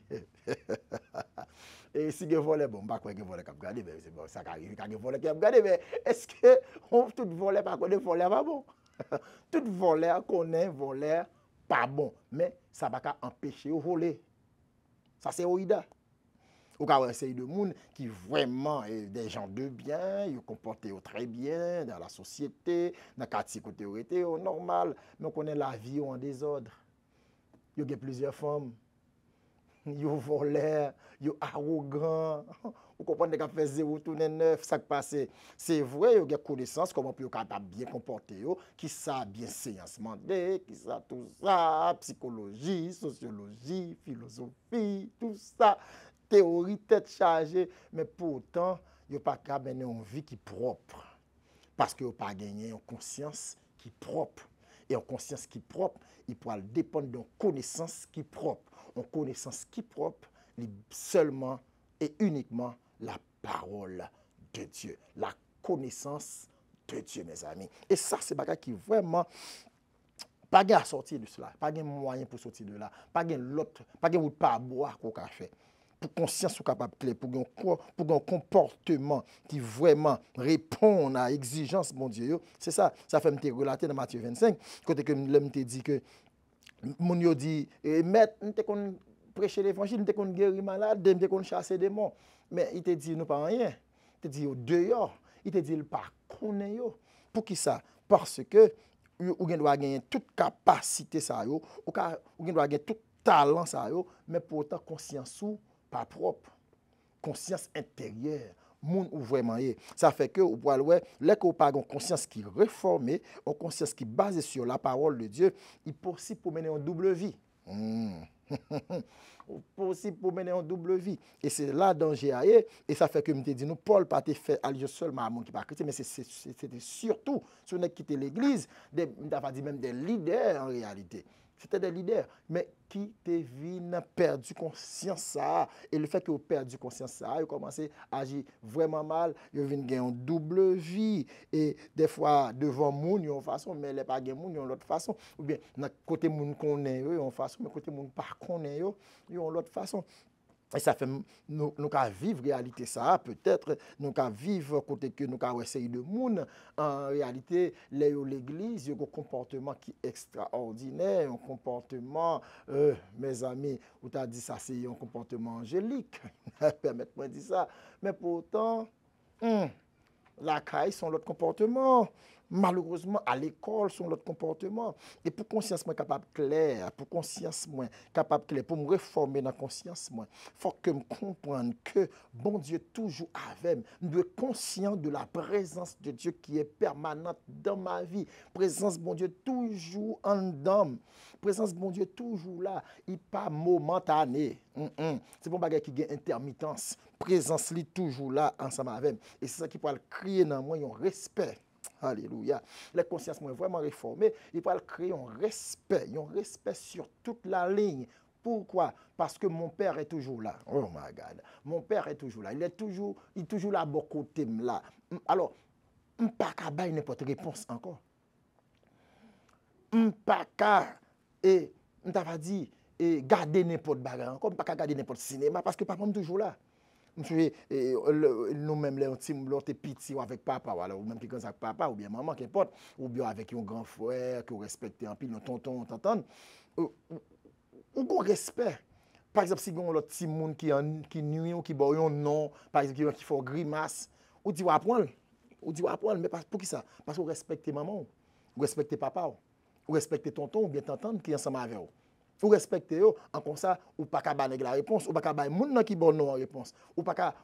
Et si vous volez, bon, pas quoi que voler cap garder, mais c'est bon, ça arrive quand voler cap garder, mais est-ce que on tout voler pas connaît voler pas bon? Tout voler connaît voler pas bon, mais ça va pas empêcher de voler. Ça c'est oïda. Ou quand essayer de monde qui vraiment est des gens de bien, ils comportent très bien dans la société, dans le quartier côté normal, mais on connaît la vie en désordre. Il y a plusieurs femmes, ils volent, ils sont arrogants. Vous comprenez qu'on fait 0 tourner 9, ça qui passe. C'est vrai, il y a connaissance comment peut capable bien comporter, qui ça bien séance mandé, qui ça tout ça, psychologie, sociologie, philosophie, tout ça. Théorie tête chargée, mais pourtant, il n'y a pas qu'à mener une vie qui est propre. Parce qu'il n'y a pas gagné une conscience qui est propre. Et une conscience qui est propre, il pourra dépendre d'une connaissance qui est propre. Une connaissance qui est propre, seulement et uniquement la parole de Dieu. La connaissance de Dieu, mes amis. Et ça, c'est bagage qui vraiment pas de sortir de cela, pas de moyen pour sortir de là, pas de l'autre, pas de route pas boire qu'on a fait. Pour conscience ou capable clé, pour un comportement qui vraiment répond à l'exigence mon Dieu, c'est ça. Ça fait me relater dans Matthieu 25, côté que l'homme te dit que mon yo dit maître, nous te qu'on prêcher l'évangile, nous te qu'on guérir malade, nous te qu'on chasser démons, mais il te dit nous pas rien. Il te dit au dehors, il te dit il pas connaît yo. Pour qui ça? Parce que ou doit gagner toute capacité ça yo, ou doit gagner tout talent ça yo, mais pourtant conscience ou pas propre, conscience intérieure, moun ou vraiment est. Ça fait que ou pour ouais, là que pas une conscience qui réformée, une conscience qui basée sur la parole de Dieu, il est possible pour mener une double vie. Possible pour mener une double vie. Et c'est là danger et ça fait que me dit nous Paul pas fait allier seulement à monde qui pas chrétien, mais c'était surtout sur qui quitté l'église, des même des leaders en réalité. C'était des leaders, mais qui te viennent perdu conscience ça. Et le fait que vous perdu conscience ça, ils commencé à agir vraiment mal, ils viennent gagner une double vie. Et des fois, devant moun, ils ont une façon, mais les pas gagner moun, ils ont l'autre façon. Ou bien, dans côté moun connaît, ils ont une façon, mais côté moun pas connaît, ils ont l'autre façon. Et ça fait nous qu'à vivre réalité ça peut-être nous qu'à vivre côté que nous qu'à essayer de monde en réalité l'église il y a un comportement qui est extraordinaire, un comportement mes amis ou t'as dit ça c'est un comportement angélique permettez-moi de dire ça mais pourtant la caille sont l'autre comportement. Malheureusement, à l'école, sont l'autre comportement. Et pour conscience moi capable clair, pour conscience moi capable clair, pour me réformer dans conscience moi, faut que me comprendre que bon Dieu toujours avec moi. Je suis conscient de la présence de Dieu qui est permanente dans ma vie. Présence bon Dieu toujours en dedans. Présence bon Dieu toujours là, il pas momentané. C'est bon bagage qui a intermittence. Présence li toujours là ensemble avec. Et c'est ça qui peut créer dans moi un respect. Alléluia. La conscience est vraiment réformée. Il va créer un respect sur toute la ligne. Pourquoi? Parce que mon père est toujours là. Oh my God. Mon père est toujours là. Il est toujours là à mon côté. Là. Alors, je ne peux pas bailler n'importe quelle réponse encore. Je ne peux pas garder n'importe bagarre encore. Je ne peux pas garder n'importe cinéma parce que papa est toujours là. Nous-mêmes, les petits avec papa, voilà, ou même qui avec papa, ou bien maman, qu'importe, ou bien avec un grand frère, que vous respectez un peu, un tonton, t'entends, ou bon respect. Par exemple, si on a l'autre petit monde qui nuit ou qui boit un nom, par exemple, qui fait grimace, ou dit apprendre. Ou dit apprendre, mais pour qui ça? Parce qu'on respecte maman, ou respecte papa, ou respecte tonton, ou bien tante qui est ensemble avec vous. Ou respecte eux, en comme ça, ou pas qu'à la réponse, ou pas qu'à bailler moun qui bon non réponse, ou pas qu'à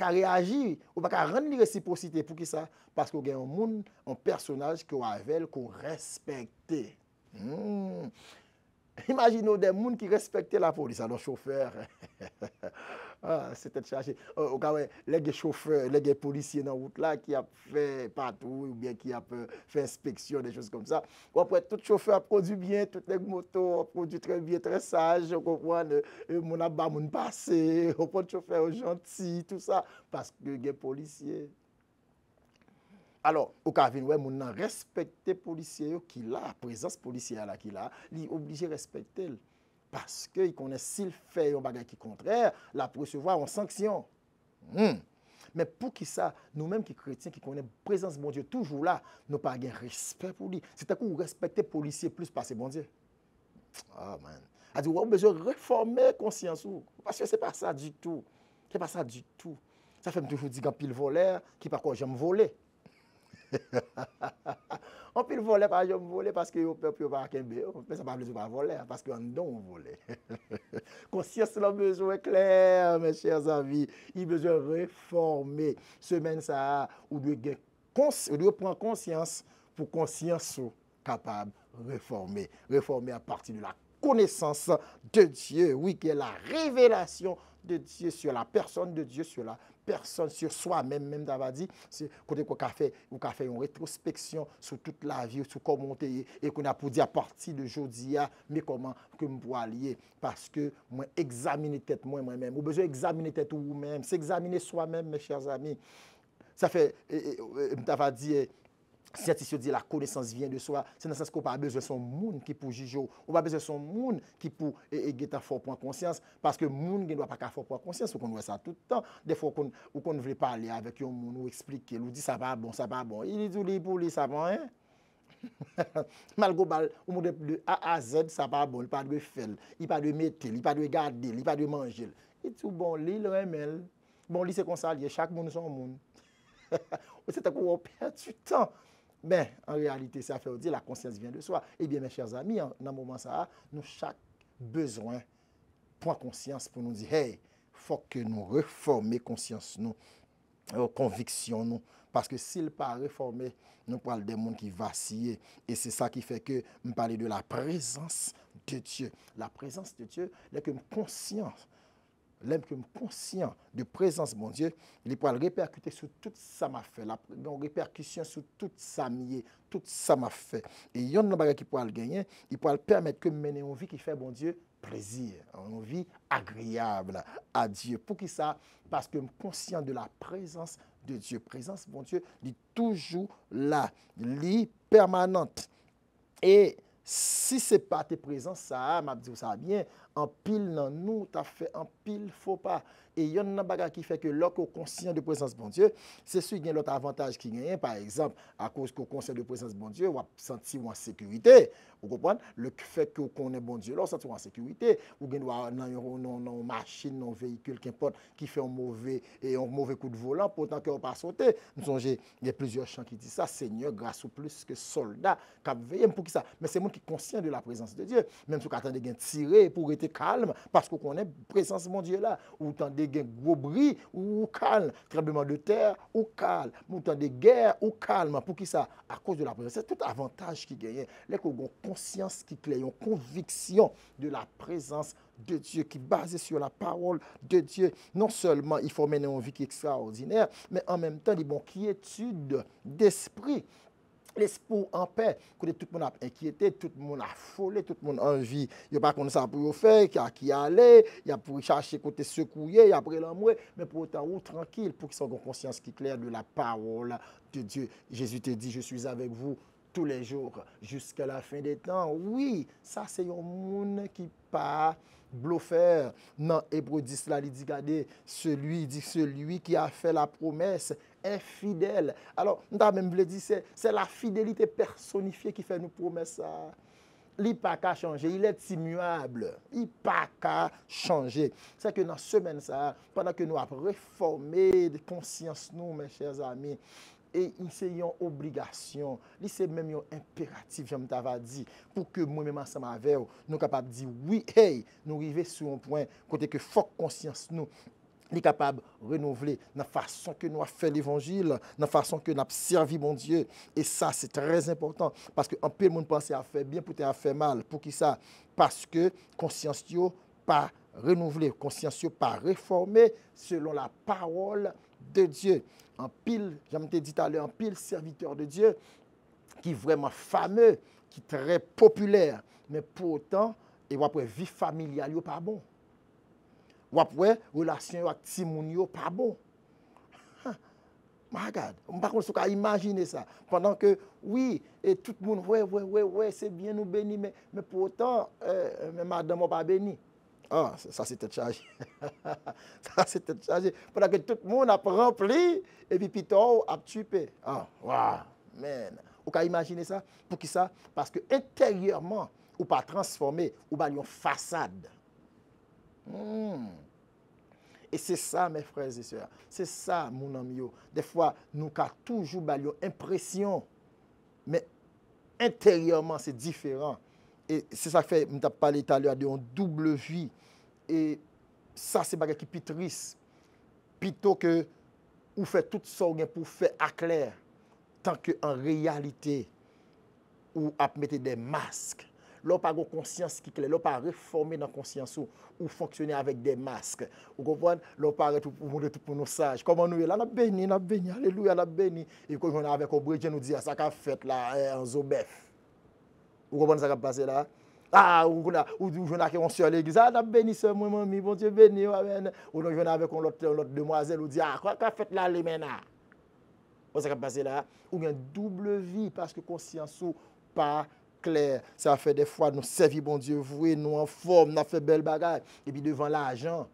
réagir, ou pas qu'à rendre réciprocité pour qui ça? Parce qu'on a un monde, un personnage qu'on avait, qu'on respecte. Imaginez des gens qui respectent la police, alors chauffeur. Ah, c'était chargé. Au cas où les chauffeurs, les policiers dans la route là qui a fait patrouille ou bien qui a fait inspection, des choses comme ça. Après, tout chauffeur a produit bien, toutes les motos ont produit très bien, très sage, on comprend, mon abba, mon passé, on prend chauffeur gentil, tout ça, parce que les policiers. Alors, au cas où on respecte les policiers qui là, la présence policière là qui là, il est obligé de respecter. Parce qu'il connaît s'il fait un bagage qui est contraire, la pour recevoir une sanction. Mais pour qui ça, nous-mêmes qui chrétiens, qui connaissons la présence de bon Dieu toujours là, nous pas de respect pour lui. C'est à coup respecter les policiers plus parce que bon Dieu. Ah man. A dit, on a besoin de réformer conscience. Parce que ce n'est pas ça du tout. Ce n'est pas ça du tout. Ça fait toujours dire qu'un pile voleur, qui par quoi j'aime voler. On peut voler par exemple voler parce que on peut pas kembe, mais ça pas besoin pas voler parce qu'on don voler. Conscience là besoin clair mes chers amis, il besoin réformer. Semaine ça ou doit prendre conscience pour conscience capable réformer à partir de la connaissance de Dieu, oui, qui est la révélation de Dieu sur la personne de Dieu, sur la personne, sur soi-même, même d'avoir dit, c'est côté qu'on a fait une rétrospection sur toute la vie, sur comment on est, et qu'on a pour dire à partir de aujourd'hui, mais comment que je peux allier, parce que moi, examiner tête moi-même, ou besoin d'examiner tête vous-même, c'est examiner soi-même, mes chers amis. Ça fait, d'avoir dit, scientifique dit la connaissance vient de soi, c'est dans ce sens qu'on n'a pas besoin de son monde qui pour juger, on n'a pas besoin de son monde qui pour être fort point conscience, parce que le monde ne doit pas fort point conscience, on voit ça tout le temps. Des fois qu'on veut parler avec un monde ou expliquer, ou dit ça va bon, ça va bon, il dit pour lui ça va hein. Malgré au monde de A à Z ça va bon, il pas de faire, il pas de mettre, il pas de garder, il pas de manger. Il dit bon, lui le remel. Bon, lui c'est comme ça, chaque monde son monde. C'est à quoi on perd du temps. Mais en réalité, ça fait dire la conscience vient de soi. Eh bien, mes chers amis, dans ce moment ça, nous chaque besoin prendre conscience pour nous dire, hey, il faut que nous réformions conscience, nous, conviction, nous. Parce que s'il pas réformé, nous parlons des gens qui vacillent. Et c'est ça qui fait que nous parlons de la présence de Dieu. La présence de Dieu, là que nous conscients. L'homme qui est conscient de présence de mon Dieu, il peut répercuter sur tout ça m'a fait, la répercussion sur tout ça m'a tout ça m'a fait. Et il y a un bagage qui peut le gagner, il peut le permettre que mener une vie qui fait bon Dieu plaisir, une vie agréable à Dieu. Pour qui ça? Parce que je suis conscient de la présence de Dieu. Présence de mon Dieu, il est toujours là, il est permanente. Et si ce n'est pas tes présences, ça, m'a dit ça bien, en pile dans nous, tu as fait en pile faux pas. Et il y a un bagage qui fait que lorsqu'on est conscient de présence de bon Dieu, c'est sûr qu'il y a l'autre avantage qui gagne. Par exemple, à cause qu'on est conscient de présence de bon Dieu, on va sentir en sécurité. Vous comprenez? Le fait qu'on connaît bon Dieu, là, on se sent en sécurité. Ou bien dans une machine, dans un véhicule, qu'importe, qui fait un mauvais coup de volant, pourtant qu'on ne pas sauter. Nous songez, il y a plusieurs chants qui disent ça, Seigneur, grâce au plus que soldats, qui veillent pour qui ça. Mais c'est monde qui est conscient de la présence de Dieu. Même si on attend de tirer pour être calme, parce qu'on connaît la présence de mon Dieu là. Ou tant de gros bruit, ou calme, tremblement de terre, ou calme, ou tant de guerre, ou calme. Pour qui ça? À cause de la présence. C'est tout avantage qui gagne. Là, qu'on a conscience qui claire, une conviction de la présence de Dieu qui est basée sur la parole de Dieu. Non seulement il faut mener une vie qui est extraordinaire, mais en même temps, il y a une quiétude d'esprit. L'esprit en paix, que tout le monde a inquiété, tout le monde a affolé, tout le monde a envie. Il n'y a pas qu'on ça pour faire, qui allait, il y a pour chercher côté secouiller, il y a après l'amour, mais pour autant, ou tranquille, pour qu'ils aient conscience qui claire de la parole de Dieu. Jésus te dit, je suis avec vous tous les jours, jusqu'à la fin des temps. Oui, ça c'est un monde qui pas bluffeur. Non, Hébreu 10 là, il dit, regardez, celui qui a fait la promesse est fidèle. Alors, nous avons même dit, c'est la fidélité personnifiée qui fait nous promesses ça. il pas qu'à changer, il est immuable, il pas qu'à changer. C'est que dans la semaine, ça, pendant que nous avons réformé de conscience, nous, mes chers amis, et c'est une obligation, c'est même un impératif, j'aime t'avoir dit, pour que moi-même ensemble avec vous, nous sommes capables de dire oui, hey, nous arrivons sur un point, côté que faut conscience nous, est capable de renouveler la façon que nous avons fait l'évangile, la façon que nous avons servi mon Dieu. Et ça, c'est très important. Parce qu'un peu de monde pense à faire bien pour à faire mal. Pour qui ça? Parce que conscience n'est pas renouvelée, conscience n'est pas réformée selon la parole de Dieu. En pile, j'aime te dit tout à l'heure, en pile serviteur de Dieu qui est vraiment fameux, qui est très populaire, mais pour autant, et après, vie familiale n'est pas bon. Ou après, relation avec Timoun yo pas bon. Regarde, par contre, on peut imaginer ça. Pendant que, oui, et tout le monde, ouais, c'est bien nous bénir, mais pour autant, madame n'a pas béni. Ah, ça c'était chargé. Ça c'était chargé. Pendant que tout le monde a rempli, et puis Pito a tué. Ah, waouh, man. On peut imaginer ça. Pour qui ça? Parce que intérieurement, ou pas transformé, ou pas une façade. Et c'est ça, mes frères et sœurs. C'est ça, mon ami. Des fois, nous avons toujours une impression, mais intérieurement, c'est différent. Et c'est ça que fait, je parlé tout à l'heure d'une double vie. Et ça, c'est quelque chose qui est triste. Plutôt que vous faites tout ça pour faire clair, tant qu'en réalité, vous mettez des masques. L'on pas de conscience qui claire, l'on pas réformer dans la conscience ou fonctionner avec des masques. Vous comprenez? L'on pas tout pour nous sages. Comment nous là, on a béni, alléluia, on a béni. Et quand on est avec au bridge, nous dit ça qu'a fait là en zobef. Vous comprenez ça qui a passé là? Ah, ou on a qu'on sur l'église, on a béni ce moi mamie, bon Dieu béni, amen. Ou on vient avec l'autre demoiselle ou dit ah, quoi qu'a fait là les maintenant? Vous ça qui a passé là? Ou bien double vie parce que conscience ou pas clair. Ça fait des fois nous servir bon Dieu voué, nous en forme, nous fait belle bagaille et puis devant l'argent.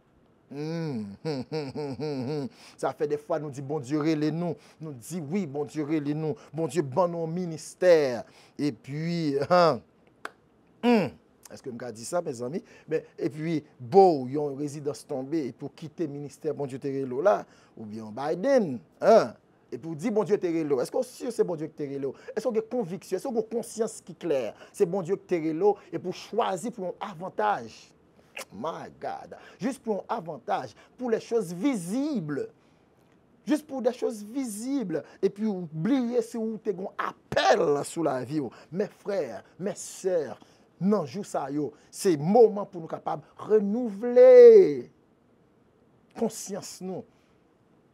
Ça fait des fois nous dit bon Dieu relais nous dit oui bon Dieu relais nous, bon Dieu ban nos ministère et puis est-ce que je dit ça mes amis? Mais et puis beau yon résidence tombée pour quitter ministère bon Dieu terrelo là ou bien Biden et pour dire bon Dieu terrelo, est-ce que sûr c'est bon Dieu terrelo? Est-ce que conviction, est-ce que conscience qui claire, c'est bon Dieu terrelo et pour choisir pour un avantage. My God, juste pour un avantage, pour les choses visibles. Juste pour des choses visibles. Et puis oublier si vous avez un appel sur la vie. Mes frères, mes sœurs, non, joue ça yo. C'est le moment pour nous capables de renouveler conscience nous.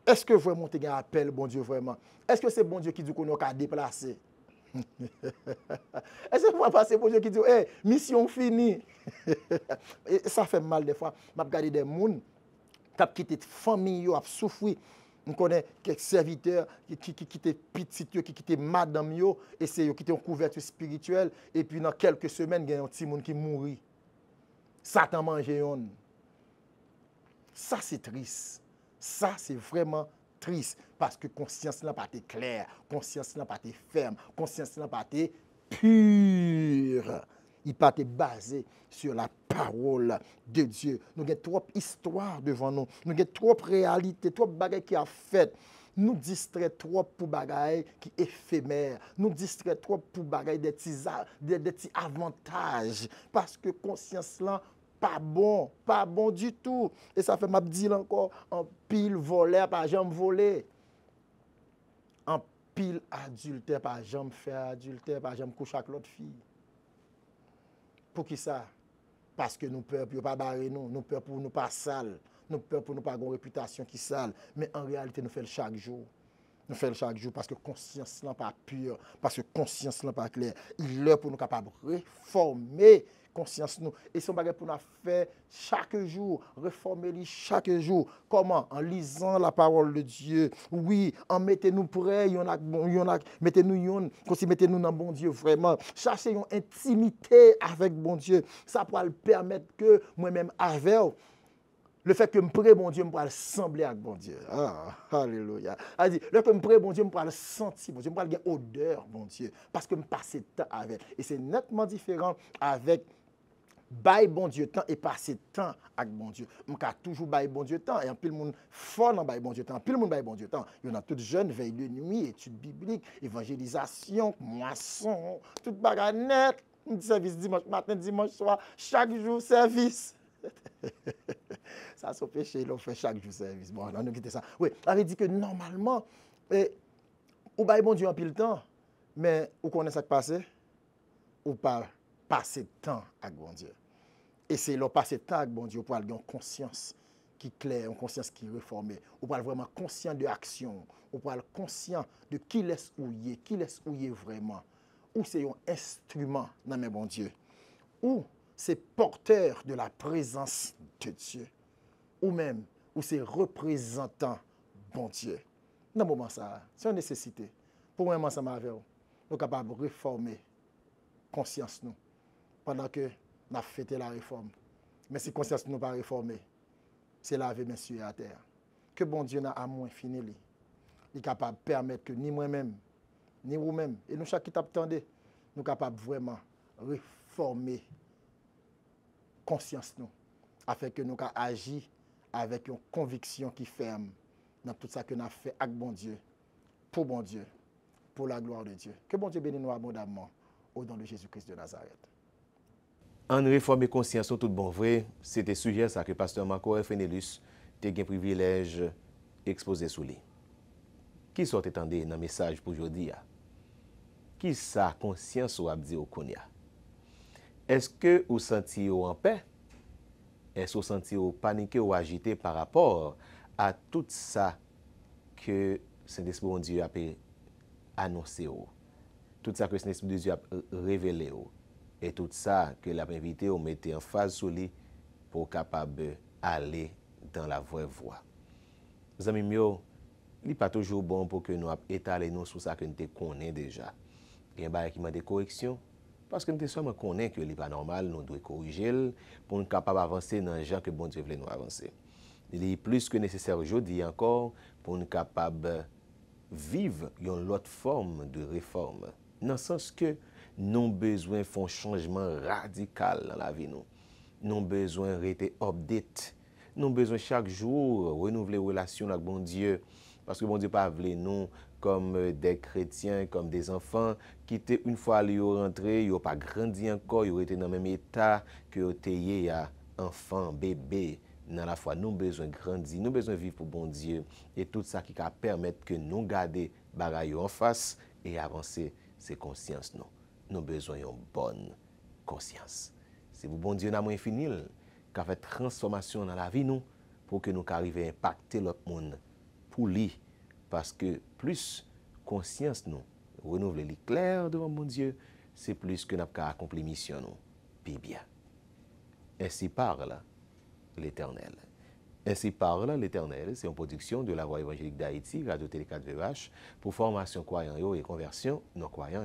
Est-ce que vraiment tu as un appel, bon Dieu, vraiment? Est-ce que c'est bon Dieu qui dit qu'on a déplacé? Est-ce que vous passer bon Dieu qui dit, hey, mission finie? Et ça fait mal des fois. Je regarde des gens qui ont quitté la famille, qui ont souffert. On connaît quelques serviteurs qui quittent petit, qui quittent madame, et c'est eux qui ont une couverture spirituelle. Et puis dans quelques semaines, il y a un petit monde qui mourit. Satan mange un. Ça, c'est triste. Ça, c'est vraiment triste. Parce que conscience n'a pas été claire, conscience n'a pas été ferme, conscience n'a pas été pure. Il n'a pas été basé sur la parole de Dieu. Nous avons trop d'histoires devant nous. Nous avons trop de réalités, trop de bagages qui a fait. Nous distraits trop pour bagages qui sont éphémères. Nous distraits trop pour bagages des petits avantages. Parce que conscience là, pas bon du tout. Et ça fait m'a dire encore, en pile voleur, pas jamais volé. En pile adultère, pas jamais faire adultère, pas jamais coucher avec l'autre fille. Pour qui ça? Parce que nous peur pour pas barrer nous peur pour nous pas sale, nous peur pour nous pas avoir une réputation qui sale, mais en réalité nous faisons chaque jour. Nous faisons chaque jour parce que conscience n'est pas pure, parce que conscience n'est pas claire. Il est pour nous capables de réformer conscience nous. Et son bagage pour nous faire chaque jour, réformer chaque jour. Comment? En lisant la parole de Dieu. Oui, en mettez-nous prêts, mettez-nous dans bon Dieu vraiment. Cherchez une intimité avec bon Dieu. Ça pourra le permettre que moi-même avec Le fait que me prie, bon Dieu, me pourra sembler avec bon Dieu. Ah, alléluia. Le fait que me prie, bon Dieu, me pourra le sentir, bon Dieu, me pourra avoir odeur, bon Dieu, parce que me passe temps avec. Et c'est nettement différent avec bail bon Dieu temps et passer temps avec bon Dieu. Je suis toujours bail bon Dieu temps et en pile monde fort dans bail bon Dieu temps. Pile monde bail bon Dieu temps. Il y en a toutes jeunes veille de nuit, études bibliques, évangélisation, moisson, toute bagarre net, service dimanche matin, dimanche soir, chaque jour service. Ça c'est péché, l'on fait chaque jour service. Bon, on a quitté ça. Oui, on avait dit que normalement ou bail bon Dieu en pile temps, mais vous connaissez ce qui passe ou pas passer temps avec bon Dieu. Et c'est leur passer temps avec bon Dieu pour avoir une conscience qui est claire, une conscience qui est réformée. Ou pour être vraiment conscient de l'action, ou pour être conscient de qui laisse où y est, qui laisse où y est vraiment. Ou c'est un instrument dans mes bon Dieu. Ou c'est porteur de la présence de Dieu. Ou même, ou c'est représentant bon Dieu. Dans ce moment, ça, c'est une nécessité. Pour moi, ensemble avec vous, nous sommes capables de réformer conscience nous pendant que nous avons fêté la réforme. Mais si conscience nous pas réformée, c'est laver mes yeux à terre. Que bon Dieu n'a amour infini, il est capable de permettre que ni moi-même, ni vous-même, et nous chaque qui t'attendez, nous sommes capables vraiment réformer conscience nous, afin que nous puissions agir avec une conviction qui ferme dans tout ça que nous avons fait avec bon Dieu, pour la gloire de Dieu. Que bon Dieu bénisse nous abondamment au nom de Jésus-Christ de Nazareth. En réformer conscience, tout bon vrai, c'était sujet ça que pasteur Marco Fenelus a eu privilège exposé sous lui. Qui sont attendus dans le message pour aujourd'hui? Qui sa conscience ou a dit au konya? Est-ce que vous sentez en paix? Est-ce que vous sentez paniqué ou agité par rapport à tout ça que Saint-Esprit de Dieu a annoncé? Tout ça que Saint-Esprit de Dieu a révélé? Et tout ça que l'a invité, on mettait en phase sur lui pour capable aller dans la vraie voie. Mes amis, il n'est pas toujours bon pour que nous étalions sur ça que nous connaissons déjà. Il y a un qui m'a des corrections, parce que nous seulement connaissons que ce n'est pas normal, nous devons corriger pour nous capable d'avancer dans les gens que bon Dieu voulait nous avancer. Il est plus que nécessaire aujourd'hui encore pour nous capable de vivre une autre forme de réforme. Dans le sens que nous avons besoin de faire un changement radical dans la vie. Nous avons besoin de rester update. Nous avons besoin chaque jour de renouveler les relations avec bon Dieu. Parce que bon Dieu pas voulu nous comme des chrétiens, comme des enfants, qui étaient une fois rentrés, ils n'ont pas grandi encore, ils étaient dans le même état que ils étaient enfants, bébés. Dans la foi, nous avons besoin de grandir, nous avons besoin de vivre pour bon Dieu. Et tout ça qui va permettre que nous gardions les en face et avancer, c'est conscience. Nous avons besoin d'une bonne conscience. C'est pour bon Dieu, nous infini, qui a fait transformation dans la vie, nous, pour que nous arrivions à impacter l'autre monde pour lui. Parce que plus conscience, nous, renouveler les clairs devant mon Dieu, c'est plus que nous avons accompli mission, nous, puis bien. Ainsi parle l'Éternel. Ainsi parle l'Éternel, c'est une production de la Voix évangélique d'Haïti, Radio Télé 4VH, pour formation croyant et conversion non croyant.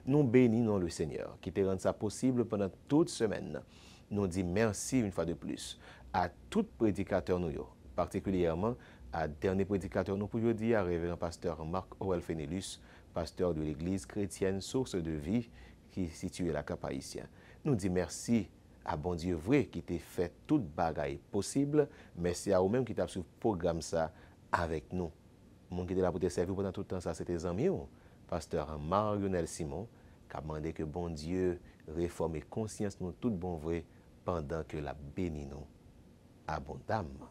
Nous bénissons le Seigneur qui te rend ça possible pendant toute semaine. Nous disons merci une fois de plus à tout prédicateur nous, particulièrement à dernier prédicateur nous pour aujourd'hui, à révérend pasteur Marc-Aurel Fenelus, pasteur de l'église chrétienne Source de Vie qui est située à la Cap-Haïtien. Nous disons merci à bon Dieu vrai qui t'a fait toute bagaille possible. Merci à vous-même qui t'a suivi le programme ça avec nous. Mon qui était là pour te servir pendant tout le temps, ça c'était tes amis, pasteur Marionel Simon, qui a demandé que bon Dieu réforme et conscience nous tout bon vrai pendant que la bénit nous abondamment.